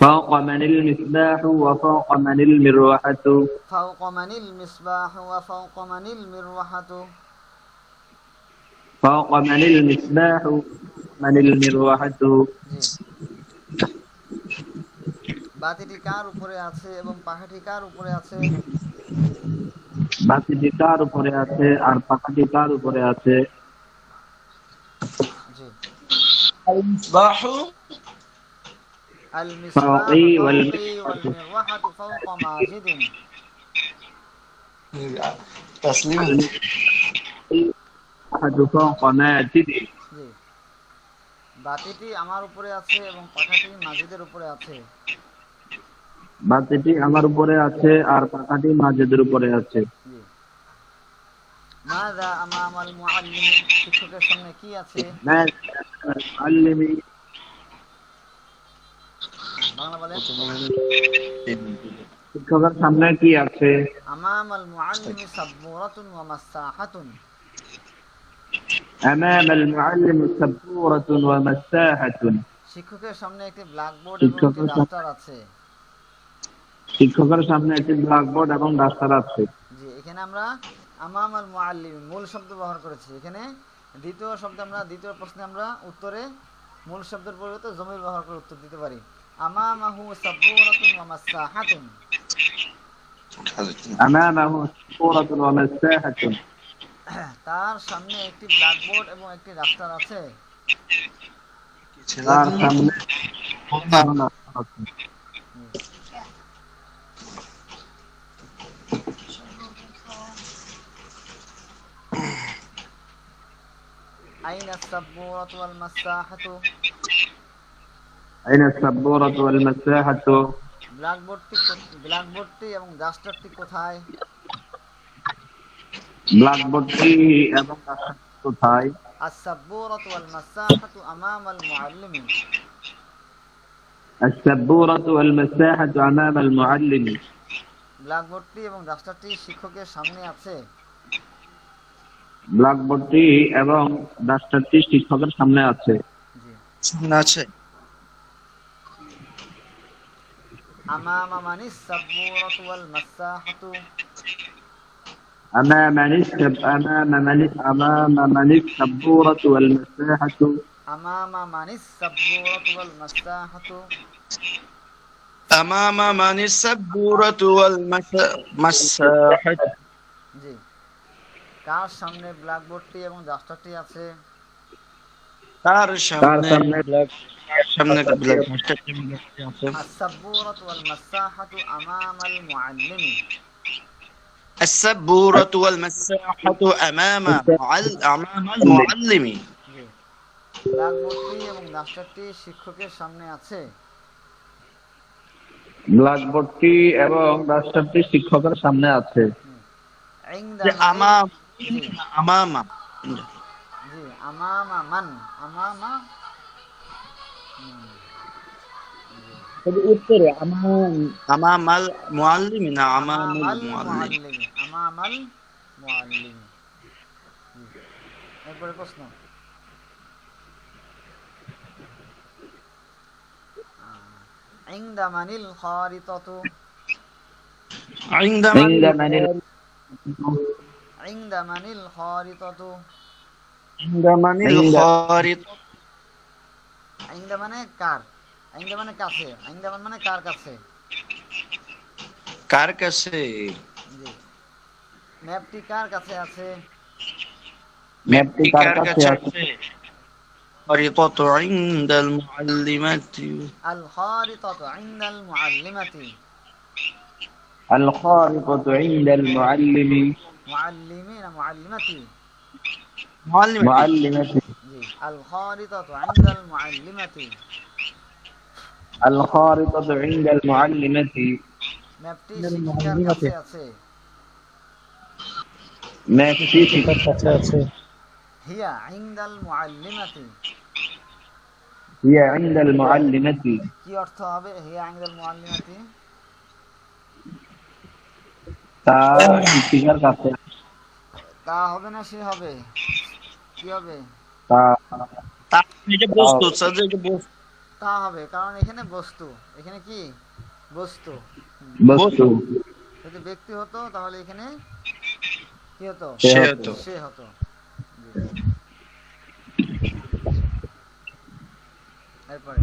فوق من المصباح وفوق من المروحة ফাওকা মানিল মিসবাহু ওয়া ফাওকা মানিল মিরওয়াহাতু। فوق من المصباح من المروحة জি। বাতিটি কার উপরে আছে এবং পাখাটি কার উপরে আছে? বাতিটি কার উপরে আছে আর পাখাটি কার উপরে আছে? জি। المصباح আল মিসবাহু ফাওকি ওয়াল ফাওকি ওয়াল মিরওয়াহাতু ফাওকা মাজিদিন। تسليم فوق ماجد জি। বাতিটি আমার উপরে আছে এবং পাখাটি মাজিদের উপরে আছে। বাতিটি আমার উপরে আছে আর পাখাটি মাজিদের উপরে আছে। জি। মাযা আমামাল মুআল্লিমি, শিক্ষকের সামনে কি আছে? আল্লিমি, বাংলা বলেন। শিক্ষকের সামনে কি আছে? আমামাল মুআল্লিমি সাবুরাতুন ওয়া মাসাহাতুন। أمام المعلم سبورة ومساحة শিক্ষকের সামনে একটি ব্ল্যাকবোর্ড এবং একটি ডাস্টার আছে। শিক্ষকের সামনে একটি ব্ল্যাকবোর্ড এবং ডাস্টার আছে। জি, এখানে আমরা আমামাল মুআল্লিমি মূল শব্দ ব্যবহার করেছি। এখানে দ্বিতীয় শব্দ আমরা দ্বিতীয় প্রশ্নে আমরা উত্তরে মূল শব্দের পরিবর্তে জমির ব্যবহার করে উত্তর দিতে পারি। আমামাহু সাবুরাতুন ওয়া মাসাহাতুন। أمامه سبورة ومساحة তার সামনে একটি ব্ল্যাকবোর্ড এবং একটি ডাস্টার আছে। তার সামনে আইনা সাবুরাতু ওয়াল মাসাহাতু। أين السبورة والمساحة ব্ল্যাকবোর্ডটি এবং ডাস্টারটি কোথায়? ব্ল্যাকবোর্ডটি এবং ডাস্টারটি কোথায়? আস-সাবুরাতু ওয়াল মাসাহাতু আমামাল মুআল্লিমি। السبورة والمساحة أمام المعلم ব্ল্যাকবোর্ডটি এবং ডাস্টারটি শিক্ষকের সামনে আছে। ব্ল্যাকবোর্ডটি এবং ডাস্টারটি শিক্ষকের সামনে আছে। জি। সামনে আছে। আমামা মানিস সাবুরাতু ওয়াল মাসাহাতু। أمام من السبورة والمساحة আমামা মানিস সাবুরাতু ওয়াল মাসাহাতু। أمام من السبورة والمساحة জি, কার সামনে ব্ল্যাকবোর্ডটি এবং ডাস্টারটি আছে? তার তার সামনে সামনে সামনে ব্ল্যাক আছে। আস-সাবুরাতু ওয়াল মাসাহাতু আমামাল মুআল্লিমি। السبورة والمساحة أمام المعلم জি, ব্ল্যাকবোর্ডটি এবং ডাস্টারটি শিক্ষকের সামনে আছে। ব্ল্যাকবোর্ডটি এবং রাস্টারটি শিক্ষকের সামনে আছে। ইনদা যে أمام জি أمام জি, আমামা মান, আমামা উত্তরে أمام المعلم না أمام আমামাল المعلم মুআল্লিমি, আমামাল মুআল্লিমি। জি, এরপরে প্রশ্ন। ইনদা মানিল খারিতাতু। عند عند من ইনদা মানিল খারিতাতু। عند من الخارطة ইনদা মানে কার, ইনদা মানে কাছে, ইনদা মানে কার কাছে। কার কাছে জি, ম্যাপটি কার কাছে আছে? ম্যাপটি কার কাছে আছে? الخارطة عند المعلمة আল খারিতাতু ইনদাল মুআল্লিমাতি। الخارطة عند المعلم মুআল্লিমি না মুআল্লিমাতি? معلمة معلمة জি, আল খারিতাতু ইনদাল মুআল্লিমাতি। الخارطة عند المعلمة ম্যাপটি শিক্ষিকার কাছে আছে। ম্যাপটি তার কাছে আছে। হিয়া ইনদাল মুআল্লিমাতি। هي عند المعلمة কি অর্থ হবে হিয়া ইনদাল মুআল্লিমাতি? তা শিক্ষিকার কাছে তা হবে না সে হবে? কি হবে? তা তার এটা বস্তু সাবজেক্ট বস্তু তা হবে, কারণ এখানে বস্তু, এখানে কি বস্তু। বস্তু যদি ব্যক্তি হতো তাহলে এখানে কি হতো? সে হতো সে হতো। জি। এরপরে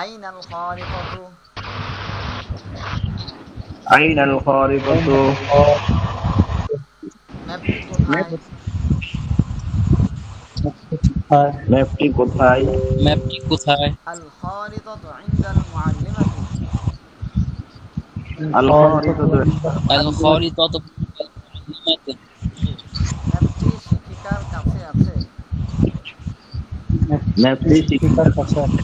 আইনাল খারিতাতু। أين الخارطة ম্যাপটি কোথায়? ম্যাপটি কোথায়? ম্যাপটি কোথায়? আল খারিতাতু ইনদাল মুআল্লিমাতি। الخارطة আল খারিতাতু ম্যাপটি শিক্ষিকার কাছে আছে। ম্যাপটি শিক্ষিকার কাছে আছে।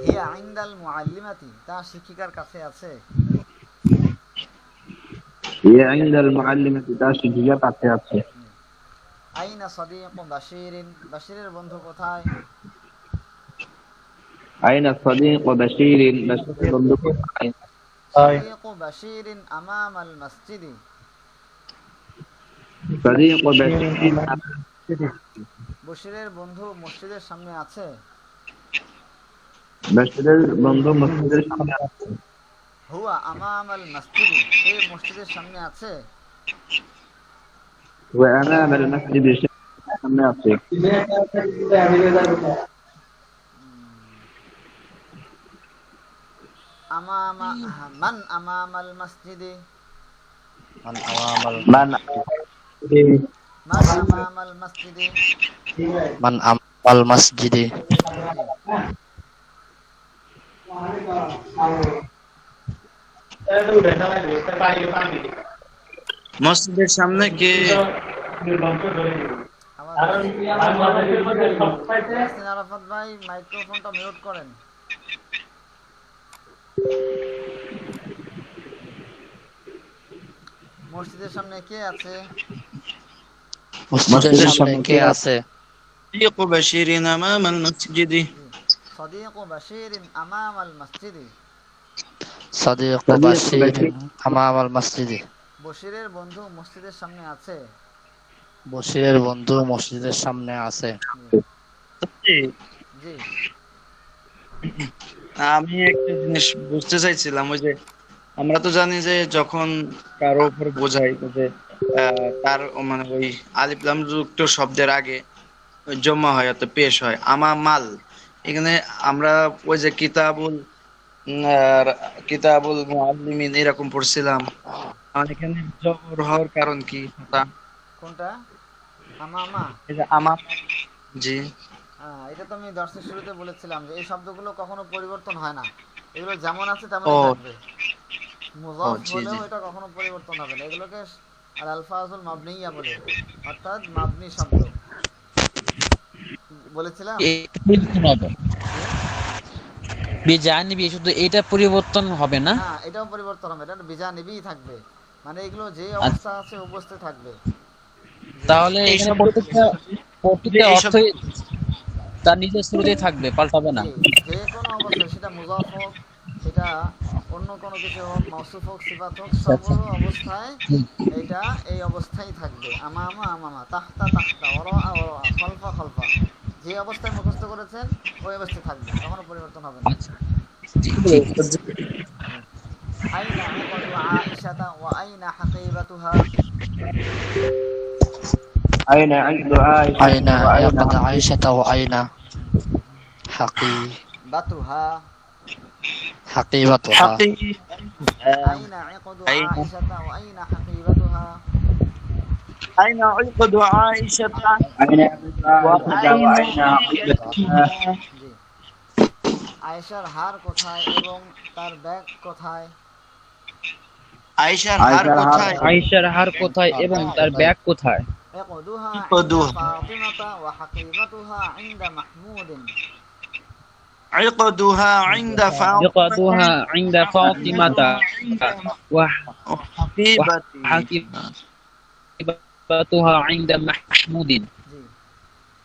হিয়া ইনদাল মুআল্লিমাতি, তা শিক্ষিকার কাছে আছে। هي عند المعلمة তা শিক্ষিকার কাছে আছে। আইনা সাদিকু বাশিরিন, বাশিরের বন্ধু কোথায়? أين الصديق بشير بشير বন্ধু কোথায়? সাদিকু বাশিরিন আমামাল মসজিদি। صديق بشير বশিরের বন্ধু মসজিদের সামনে আছে। বশিরের বন্ধু মসজিদের সামনে আছে। হুয়া আমামাল মসজিদি, সে মসজিদের সামনে আছে। وأمام المسجد সামনে আছে। আমামা মান আমামাল মসজিদি। মান মান আমামাল মসজিদি। মান আমাল মসজিদে মসজিদের সামনে কে ইয়াসিন আরাফাত ভাই মাইক্রোফোনটা মিউট করেন। মসজিদের সামনে কে আছে? মসজিদের সামনে কে আছে? صديق بشير أمام المسجد সাদিকু বাশিরিন আমামাল মসজিদি। সাদিক বাশির আমাল মসজিদে বশিরের বন্ধু মসজিদের সামনে আছে। বশিরের বন্ধু মসজিদের সামনে আছে। জি আমি একটা জিনিস বুঝতে চাইছিলাম, ওই যে আমরা তো জানি যে যখন কারো উপর বোঝাই যে তার মানে ওই আলিফ লাম যুক্ত শব্দের আগে ওই জমা হয় অর্থাৎ পেশ হয় আমা মাল, এখানে আমরা ওই যে আর কিতাবুল মুআল্লিমিন এরকম পড়ছিলাম, আর এখানে জবর হওয়ার কারণ কি? কোনটা? আমা। এই যে আমা, জি এটা তো আমি দর্শের শুরুতে বলেছিলাম যে এই শব্দগুলো কখনো পরিবর্তন হয় না, এগুলো যেমন আছে তেমনই ও থাকবে। মুজাফ জি হলেও জি এটা কখনো পরিবর্তন হবে না, এগুলোকে আল আলফাজুল মাবনিয়া বলে, অর্থাৎ মাবনি শব্দ বলেছিলাম। পরিবর্তন হবে বিজানিবি, শুধু এটা পরিবর্তন হবে না। না, এটাও পরিবর্তন হবে, এটা বিজানিবিই থাকবে, মানে এগুলো যে অবস্থা আছে অবস্থায় থাকবে। তাহলে এখানে প্রত্যেকটা এই অর্থই তার নিজের শুরুতেই থাকবে, পাল্টাবে না। জি, যে কোনো অবস্থায়, সেটা মুজাফ হোক, সেটা অন্য কোনো কিছু হোক, মাউসুফ হোক, সিফাত হোক, সব অবস্থায় এটা এই অবস্থায় থাকবে। আমামা আমামা, তাহতা তাহতা, ওরা ওরা, খলফা খলফা, যে অবস্থায় মুখস্থ করেছেন ওই অবস্থায় থাকবে, কখনো পরিবর্তন হবে না। আচ্ছা, জি, ঠিক আছে। আইনা ইকাদু আয়েশাতা ওয়া আইনা হাকিবাতুহা। আইনা ইকদু আয়েশা আইনা ওয়া আইনা ইয়াকাদ আয়েশাতা ওয়া আইনা বাতুহা। হাকিবাতুহা। আইনা ইকাদু আয়েশাতা ওয়া আইনা হাকিবাতুহা। আইনা উকদু আয়েশাতা আইনা ইকদু ওয়া আইনা ইকদুহা। জি, আয়েশার হার কোথায় এবং তার ব্যাগ কোথায়? আয়েশার হার কোথায়? আয়েশার হার কোথায় এবং তার ব্যাগ কোথায়? ইকাদুহা ইকদুহা। ইনদা ফাতিমাতা ওয়া হাকিবাতুহা ইনদা মাহমুদিন। عقدها عند يقضوها عند فاطمة حبيبتي وحقيبتها عند محمود। জি,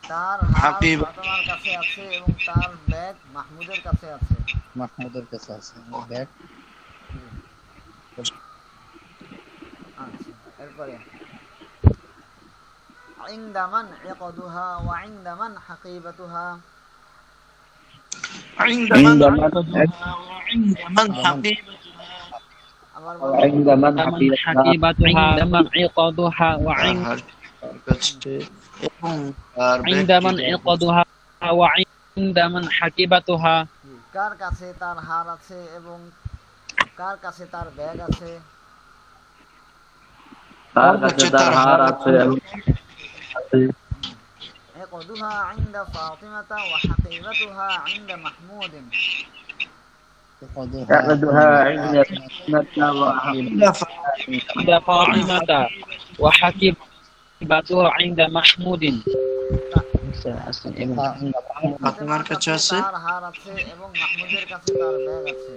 তার হার হাকিব। ফাতেমার কাছে আছে এবং তার ব্যাগ মাহমুদের কাছে আছে। মাহমুদের কাছে আছে ব্যাগ। আচ্ছা, এরপরে عند من عقدها وعند من حقيبتها. عند من عقدها وعند من حبيبتها আবার وعند من حقيبتها عند من عقدها وعند من عقدها وعند من حقيبتها। কার কাছে তার হার আছে এবং কার কাছে তার ব্যাগ আছে? তার কাছে তার হার আছে এবং عقدها عند فاطمة وحقيبتها عند محمود. يعقدها عند عند فاطمة وحقيبتها عند محمود। ফাতেমার কাছে আছে, তার হার আছে এবং মাহমুদের কাছে তার ব্যাগ আছে।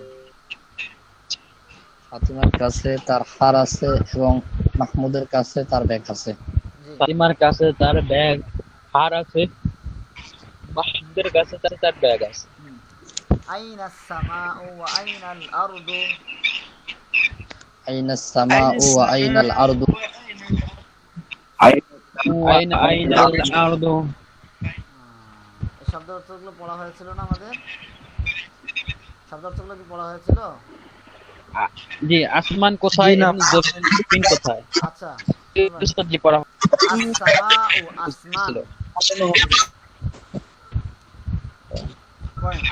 ফাতিমার কাছে তার হার আছে এবং মাহমুদের কাছে তার ব্যাগ আছে। জি, ফাতিমার কাছে তার ব্যাগ হার আছে, মাহমুদের কাছে তার ব্যাগ আছে। আইনা السماء وأين الأرض. আইনা السماء وأين الأرض। আইনা আল আরদু। এই শব্দ অর্থগুলো পড়া হয়েছিল না আমাদের? শব্দ অর্থগুলো কি পড়া হয়েছিল? জি, আসমান কোথায় এবং জমিন কোথায়? আচ্ছা, জি, পড়া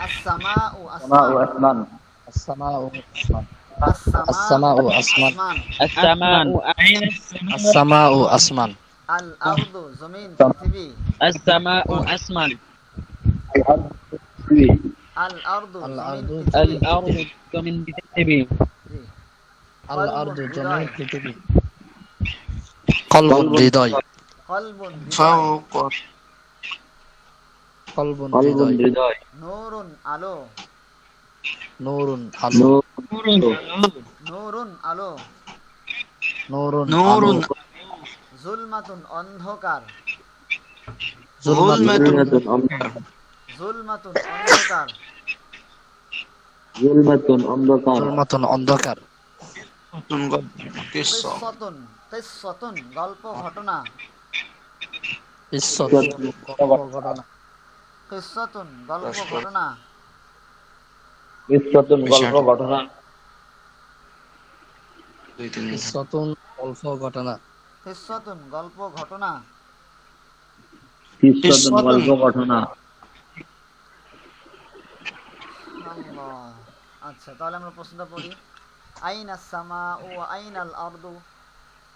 السماء আসমান। পড়েন, السماء السماء আসমান। أسمان السماء আসমান। আসসামান, السماء আসমান। আল আরদু জমিন পৃথিবী। আসসামাউ আসমান। আল আরদু আল জমিন আরদু আল পৃথিবী। আরদু জমিন পৃথিবী। জি, আল আরদু জমিন পৃথিবী। কলবুন হৃদয়। কলবুন فوق কলবুন قلب হৃদয়। হৃদয়, নূরুন আলো। নূরুন আলো। নূরুন আলো। নূরুন نور আলো। জুলমাতুন অন্ধকার। ظلمة জুলমাতুন অন্ধকার। জুলমাতুন অন্ধকার, জুলমাতুন অন্ধকার। قصة কিসসাতুন কিসসাতুন গল্প ঘটনা। কিসসাতুন গল্প ঘটনা। কিসসাতুন গল্প ঘটনা। কিসসাতুন গল্প ঘটনা। কিসসাতুন গল্প ঘটনা। কিসসাতুন গল্প ঘটনা। কিসসাতুন গল্প ঘটনা। আল্লাহ। আচ্ছা, তাহলে আমরা প্রশ্নটা পড়ি। আইনা সামাউ ওয়া আইনাল আরদু,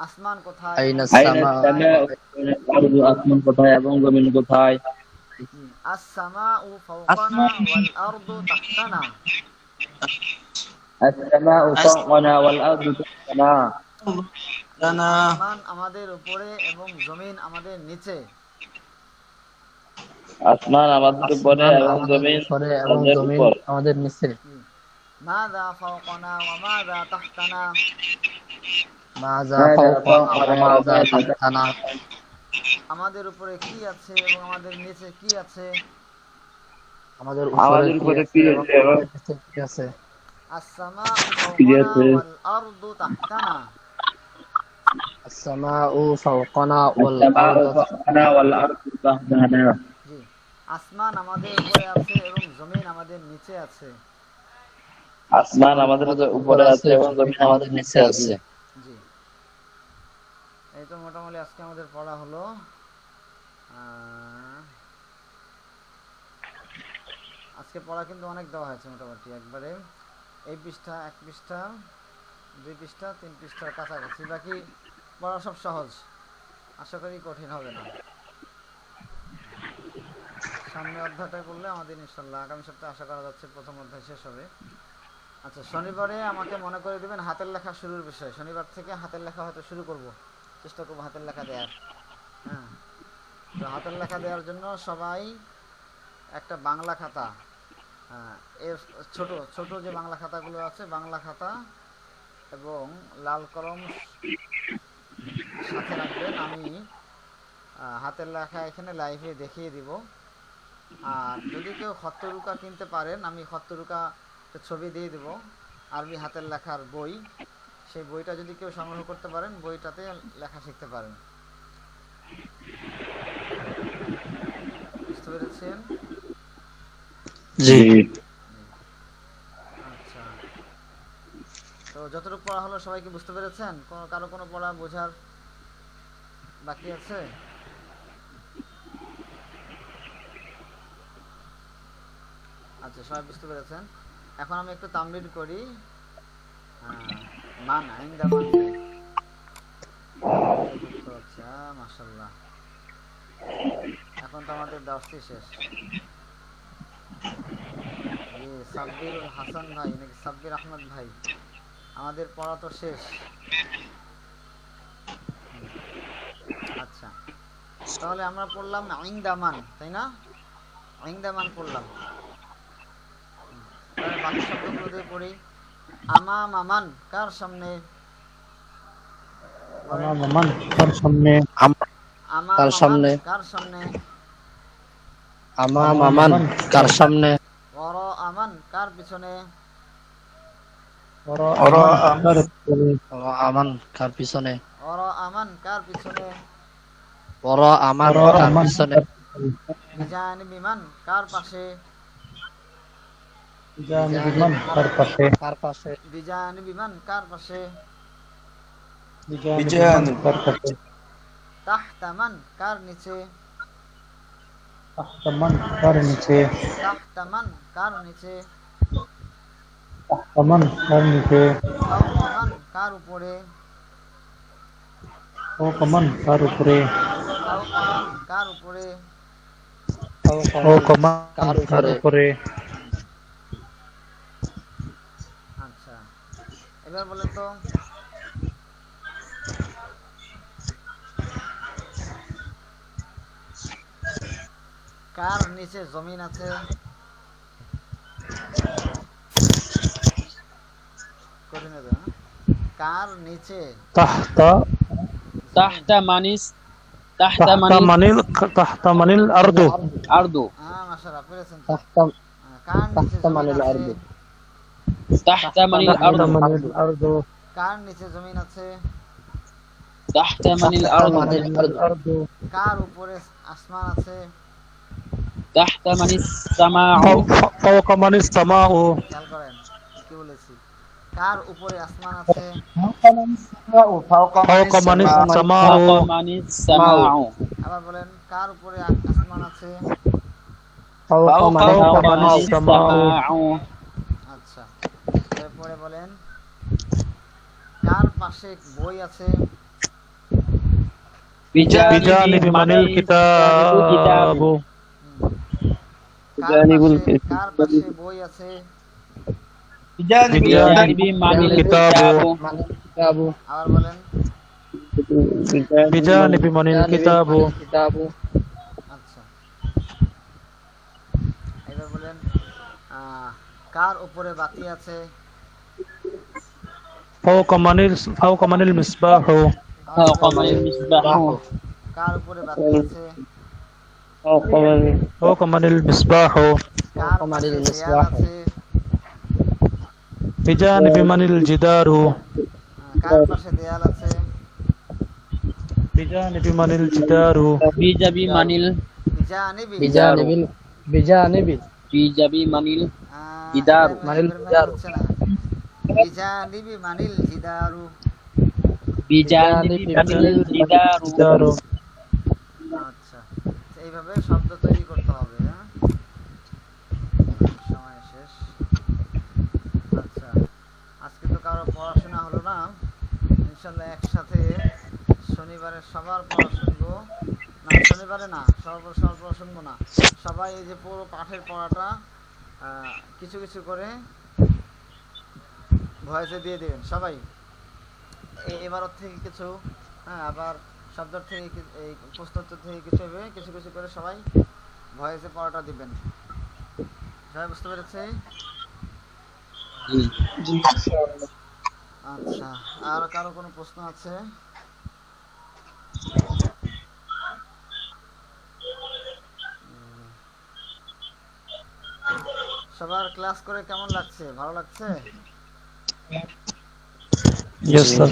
আসমান কোথায়? আইনা আইনা সামা সামাউ আরদু, আসমান কোথায় এবং জমিন কোথায়? আস-সামাউ ফাওকানা ওয়াল আরদু তাহতানা। আস-সামাউ ফাওকানা ওয়াল আরদু তাহতানা। আসমান আমাদের উপরে এবং জমিন আমাদের নিচে। আসমান আমাদের উপরে আসমান এবং আমাদের জমিন উপরে এবং আমাদের জমিন উপর। আমাদের নিচে। মাযা ফাওকানা ওয়া মাযা তাহতানা। মাযা ফাওকানা ওয়া মাযা তাহতানা। আমাদের উপরে কি আছে এবং আমাদের নিচে কি আছে? আমাদের উপরে কি আছে এবং আমাদের নিচে কি আছে? আস-সামাউ কি ফাওকানা আছে? ওয়াল আরদু তাহতানা। আস-সামাউ ফাওকানা ওয়াল আস-সামাউ আরদু ফাওকানা ওয়াল আরদু তাহতানা। জি, আসমান আমাদের উপরে আছে এবং জমিন আমাদের নিচে আছে। আসমান আমাদের উপরে আছে এবং জমিন আমাদের নিচে আছে। জি, এই তো মোটামুটি আজকে আমাদের পড়া হলো। আজকে পড়া কিন্তু অনেক দেওয়া হয়েছে, মোটামুটি একবারে এই পৃষ্ঠা, এক পৃষ্ঠা, 2 পৃষ্ঠা, 3 পৃষ্ঠার কাছাকাছি। বাকি পড়া সব সহজ, আশা করি কঠিন হবে না। সামনে অধ্যায়টা করলে আমাদের ইনশাল্লাহ আগামী সপ্তাহে আশা করা যাচ্ছে প্রথম অধ্যায় শেষ হবে। আচ্ছা, শনিবারে আমাকে মনে করে দিবেন হাতের লেখা শুরুর বিষয়। শনিবার থেকে হাতের লেখা হয়তো শুরু করব, চেষ্টা করবো হাতের লেখা দেওয়ার। হ্যাঁ, তো হাতের লেখা দেওয়ার জন্য সবাই একটা বাংলা খাতা, এর ছোট ছোট যে বাংলা খাতাগুলো আছে, বাংলা খাতা এবং লাল কলম সাথে রাখবেন। আমি হাতের লেখা এখানে লাইভে দেখিয়ে দিব। আর যদি কেউ খত্তরুকা কিনতে পারেন, আমি খত্তরুকা ছবি দিয়ে দেব, আরবি হাতের লেখার বই। সেই বইটা যদি কেউ সংগ্রহ করতে পারেন, বইটাতে লেখা শিখতে পারেন। বুঝতে পেরেছেন? জি। আচ্ছা, তো যতটুকু পড়া হলো সবাই কি বুঝতে পেরেছেন? কারো কোনো পড়া বোঝার বাকি আছে? আচ্ছা, সবাই বুঝতে পেরেছেন। এখন আমি একটু তামরিন করি। মান আইন্দা মান আচ্ছা, মাশাআল্লাহ। এখন তো আমাদের দর্শই শেষ। সাব্বিরুল হাসান ভাই নাকি সাব্বির আহমদ ভাই, আমাদের পড়া তো শেষ। আচ্ছা, তাহলে আমরা পড়লাম আইন্দামান, তাই না? আইন্দামান পড়লাম। তাহলে বাকি শব্দগুলো দিয়ে পড়ি। আমামান কার সামনে? আমামান কার সামনে? কার সামনে? কার সামনে? আমামান কার সামনে? ওয়ারাআমান কার পিছনে? আমান কার পিছনে? ওয়ারাআমান কার পিছনে? ওয়ারাআমান কার পিছনে? বিজানিবিমান কার পাশে? বিজানিবিমান কার পাশে? কার পাশে? বিজানিবিমান কার পাশে? বিজানিবিমান কার পাশে? তাহতামান কার নিচে? তাহতামান কার নিচে? তাহতামান কার নিচে? তাহতামান কার নিচে? ফাওকামান কার উপরে? ফাওকামান কার উপরে? ফাওকামান কার উপরে? ফাওকামান কার উপরে? আচ্ছা, এবার বলেন তো কার নিচে জমিন আছে? কঠিন হবে না? কার নিচে? তাহতা মানিল আরদু। আরদু। মাশাআল্লাহ, পেরেছেন তো। কার নিচে জমিন আছে? তাহতা মানিল আরদু। কার নিচে জমিন আছে? তাহতা মানিল আরদ, কার উপরে আসমান আছে? তাহতা মানিস সামাউ, فوق من السماء খেয়াল করেন কি বলেছি, কার উপরে আসমান আছে? فوق من السماء ফাওকা মানিস সামাউ, আবার বলেন কার উপরে আসমান আছে? فوق من ফাওকা মানিস السماء সামাউ, আচ্ছা, এরপরে বলেন কার পাশে বই আছে? بجانب من الكتاب কার পাশে বই আছে? বিজানিবি মানিল কিতাবু, আবার বলেন بجانب من الكتاب আচ্ছা, এবার বলেন কার উপরে বাতি আছে? فوق من المصباح ফাওকা মানিল মিসবাহু, কার উপরে বাতি আছে? فوق من المصباح কার পাশে দেয়াল আছে? بجانب من الجدار কার পাশে দেয়াল আছে? بجانب من الجدار বিজাবি মানিল বিজানিবি বিজাবি মানিল আহ, জিদারু। এবার হচ্ছে না। বিজানিবি মানিল জিদারু। বিজানিবি মানিল জিদারু, جدار আচ্ছা, এইভাবে শব্দ তৈরি করতে হবে। হ্যাঁ, সময় শেষ। আচ্ছা, আজকে তো কারো পড়াশোনা হলো না, ইনশাল্লাহ একসাথে শনিবারে সবার পড়া শুনবো। না, শনিবারে না, সবার পড়া শুনবো না, সবাই এই যে পুরো পাঠের পড়াটা কিছু কিছু করে ভয়েসে দিয়ে দেবেন সবাই। এবারত থেকে কিছু, হ্যাঁ, আবার শব্দ থেকে এই প্রশ্নোত্তর থেকে কিছু হবে, কিছু কিছু করে সবাই ভয়েসে পড়াটা দিবেন। সবাই বুঝতে পেরেছে? আচ্ছা, আর কারো কোনো প্রশ্ন আছে? সবার ক্লাস করে কেমন লাগছে? ভালো লাগছে? Yes sir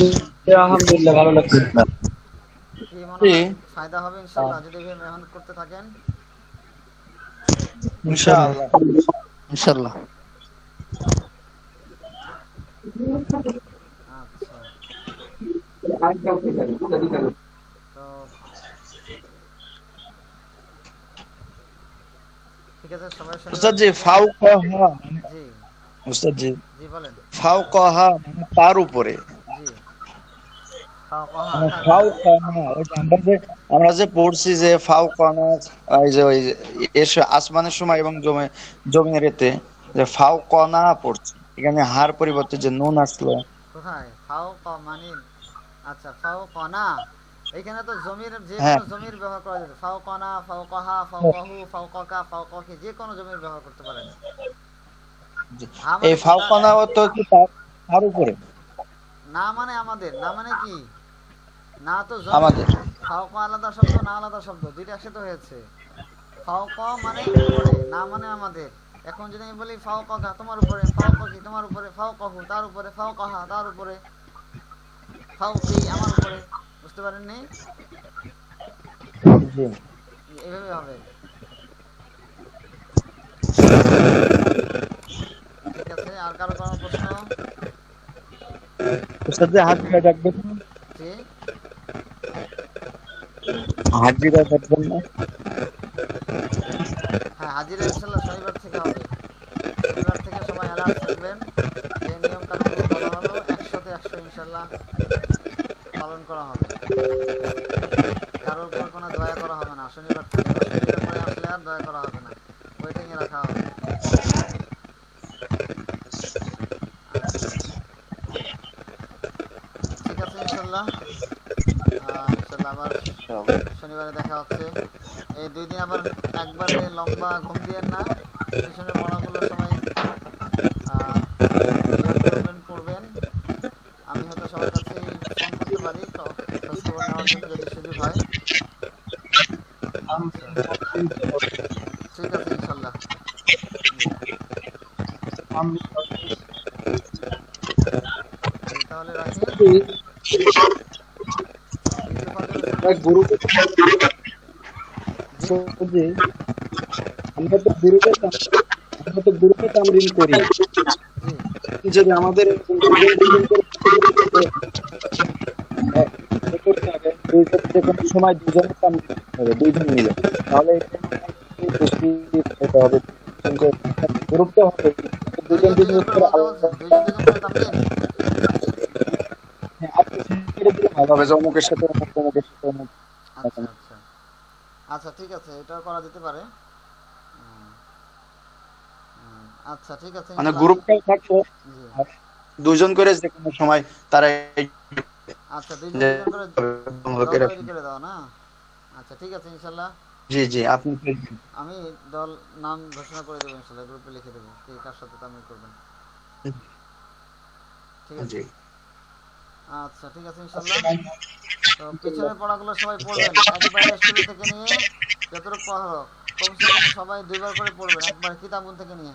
আলহামদুলিল্লাহ ভালো লাগছে। কি মনে হয় ফায়দা হবে ইনশাআল্লাহ যদি এভাবে মেহনত করতে থাকেন? ইনশাআল্লাহ। ইনশাআল্লাহ। আচ্ছা, তো ঠিক আছে, সবাই শুনে উস্তাদ জি ফাওকাহা, জি উস্তাদ জি জি বলেন। ফাওকাহা মানে তার উপরে, জি, ফাওকাহা, মানে ফাওকানা, ওই যে আমরা যে পড়ছি যে ফাওকানা, এই যে ওই এসে আসমানের সময় এবং জমিনের এতে যে ফাওকানা পড়ছি, এখানে হার পরিবর্তে যে নুন আসলো। কোথায় ফাওকা মানিল? আচ্ছা, ফাওকানা, এখানে তো জমির যে হ্যাঁ। কোনো জমির ব্যবহার করা যাবে। ফাওকানা, ফাওকাহা, ফাওকাহু, ফাওকাকা, ফাওকাকি, যে কোনো জমির ব্যবহার করতে পারেন। এই ফাওকানাও তো কি তার উপরে? না মানে আমাদের, না মানে কি? না তো জমি, আমাদের। ফাওকা আলাদা শব্দ, না আলাদা শব্দ, দুইটা একসাথে হয়েছে। ফাওকা মানে উপরে, না মানে আমাদের। এখন যদি আমি বলি ফাওকাকা তোমার উপরে, ফাওকাকি তোমার উপরে, ফাওকাহু তার উপরে, ফাওকাহা তার উপরে, ফাওকি আমার উপরে, বুঝতে পারেননি? জি। এভাবে হবে। ঠিক আছে, আর কারো কোনো প্রশ্ন? উস্তাদ জি হাজিরা ডাকবেন না? জি, হাজিরা ডাকবেন না? হ্যাঁ, হাজিরা ইনশাল্লাহ শনিবার থেকে হবে। শনিবার থেকে সবাই অ্যালার্ট থাকবেন, যে নিয়ম কানুনগুলো বলা হলো 100তে 100 ইনশাল্লাহ পালন করা হবে। কারোর উপর কোনো দয়া করা হবে না। শনিবার থেকে 10 মিনিটের পরে আসলে আর দয়া করা হবে না, ওয়েটিংয়ে রাখা হবে। ঠিক আছে ইনশাল্লাহ। ইনশাল্লাহ আবার শনিবারে দেখা হচ্ছে। এই 2 দিন আবার একবারে লম্বা ঘুম দিয়েন না, পিছনের পড়াগুলো সবাই করবেন। আমি হয়তো সবার কাছে ফোন করতে পারি খোঁজখবর নেওয়ার জন্য যদি সুযোগ হয়। ঠিক আছে ইনশাল্লাহ। তাহলে রাখি। আমরা গ্রুপে যে আমরা তো গ্রুপে তামরিন করি, যদি আমাদের যে কোনো সময় দুজনে তামরিন করতে হবে, দুইজন মিলে, তাহলে হবে গ্রুপটা হবে দুজন দুজন করে আলাদা। হ্যাঁ, আপনি ছেড়ে দিলে ভালো হবে যে অমুকের সাথে অমুক, অমুকের সাথে অমুক। আচ্ছা আচ্ছা আচ্ছা, ঠিক আছে, এটাও করা যেতে পারে। আচ্ছা ঠিক আছে, মানে গ্রুপটাও থাকতো, জি। দুজন করে যে কোনো সময় তারা আচ্ছা, দুইজন দুইজন করে দল তৈরি করে দাও না। আচ্ছা ঠিক আছে, ইনশাল্লাহ জি জি আপনি আমি দল নাম ঘোষণা করে দেবো, ইনশাল্লাহ গ্রুপে লিখে দেবো কে কার সাথে তামিল করবেন। ঠিক আছে, জি। আচ্ছা ঠিক আছে, ইনশাল্লাহ। তো পিছনের পড়াগুলো সবাই পড়বেন, একবারে শুরু থেকে নিয়ে যতটুকু পড়া হলো কমসে কম সবাই 2 বার করে পড়বেন, একবার কিতাবুন থেকে নিয়ে।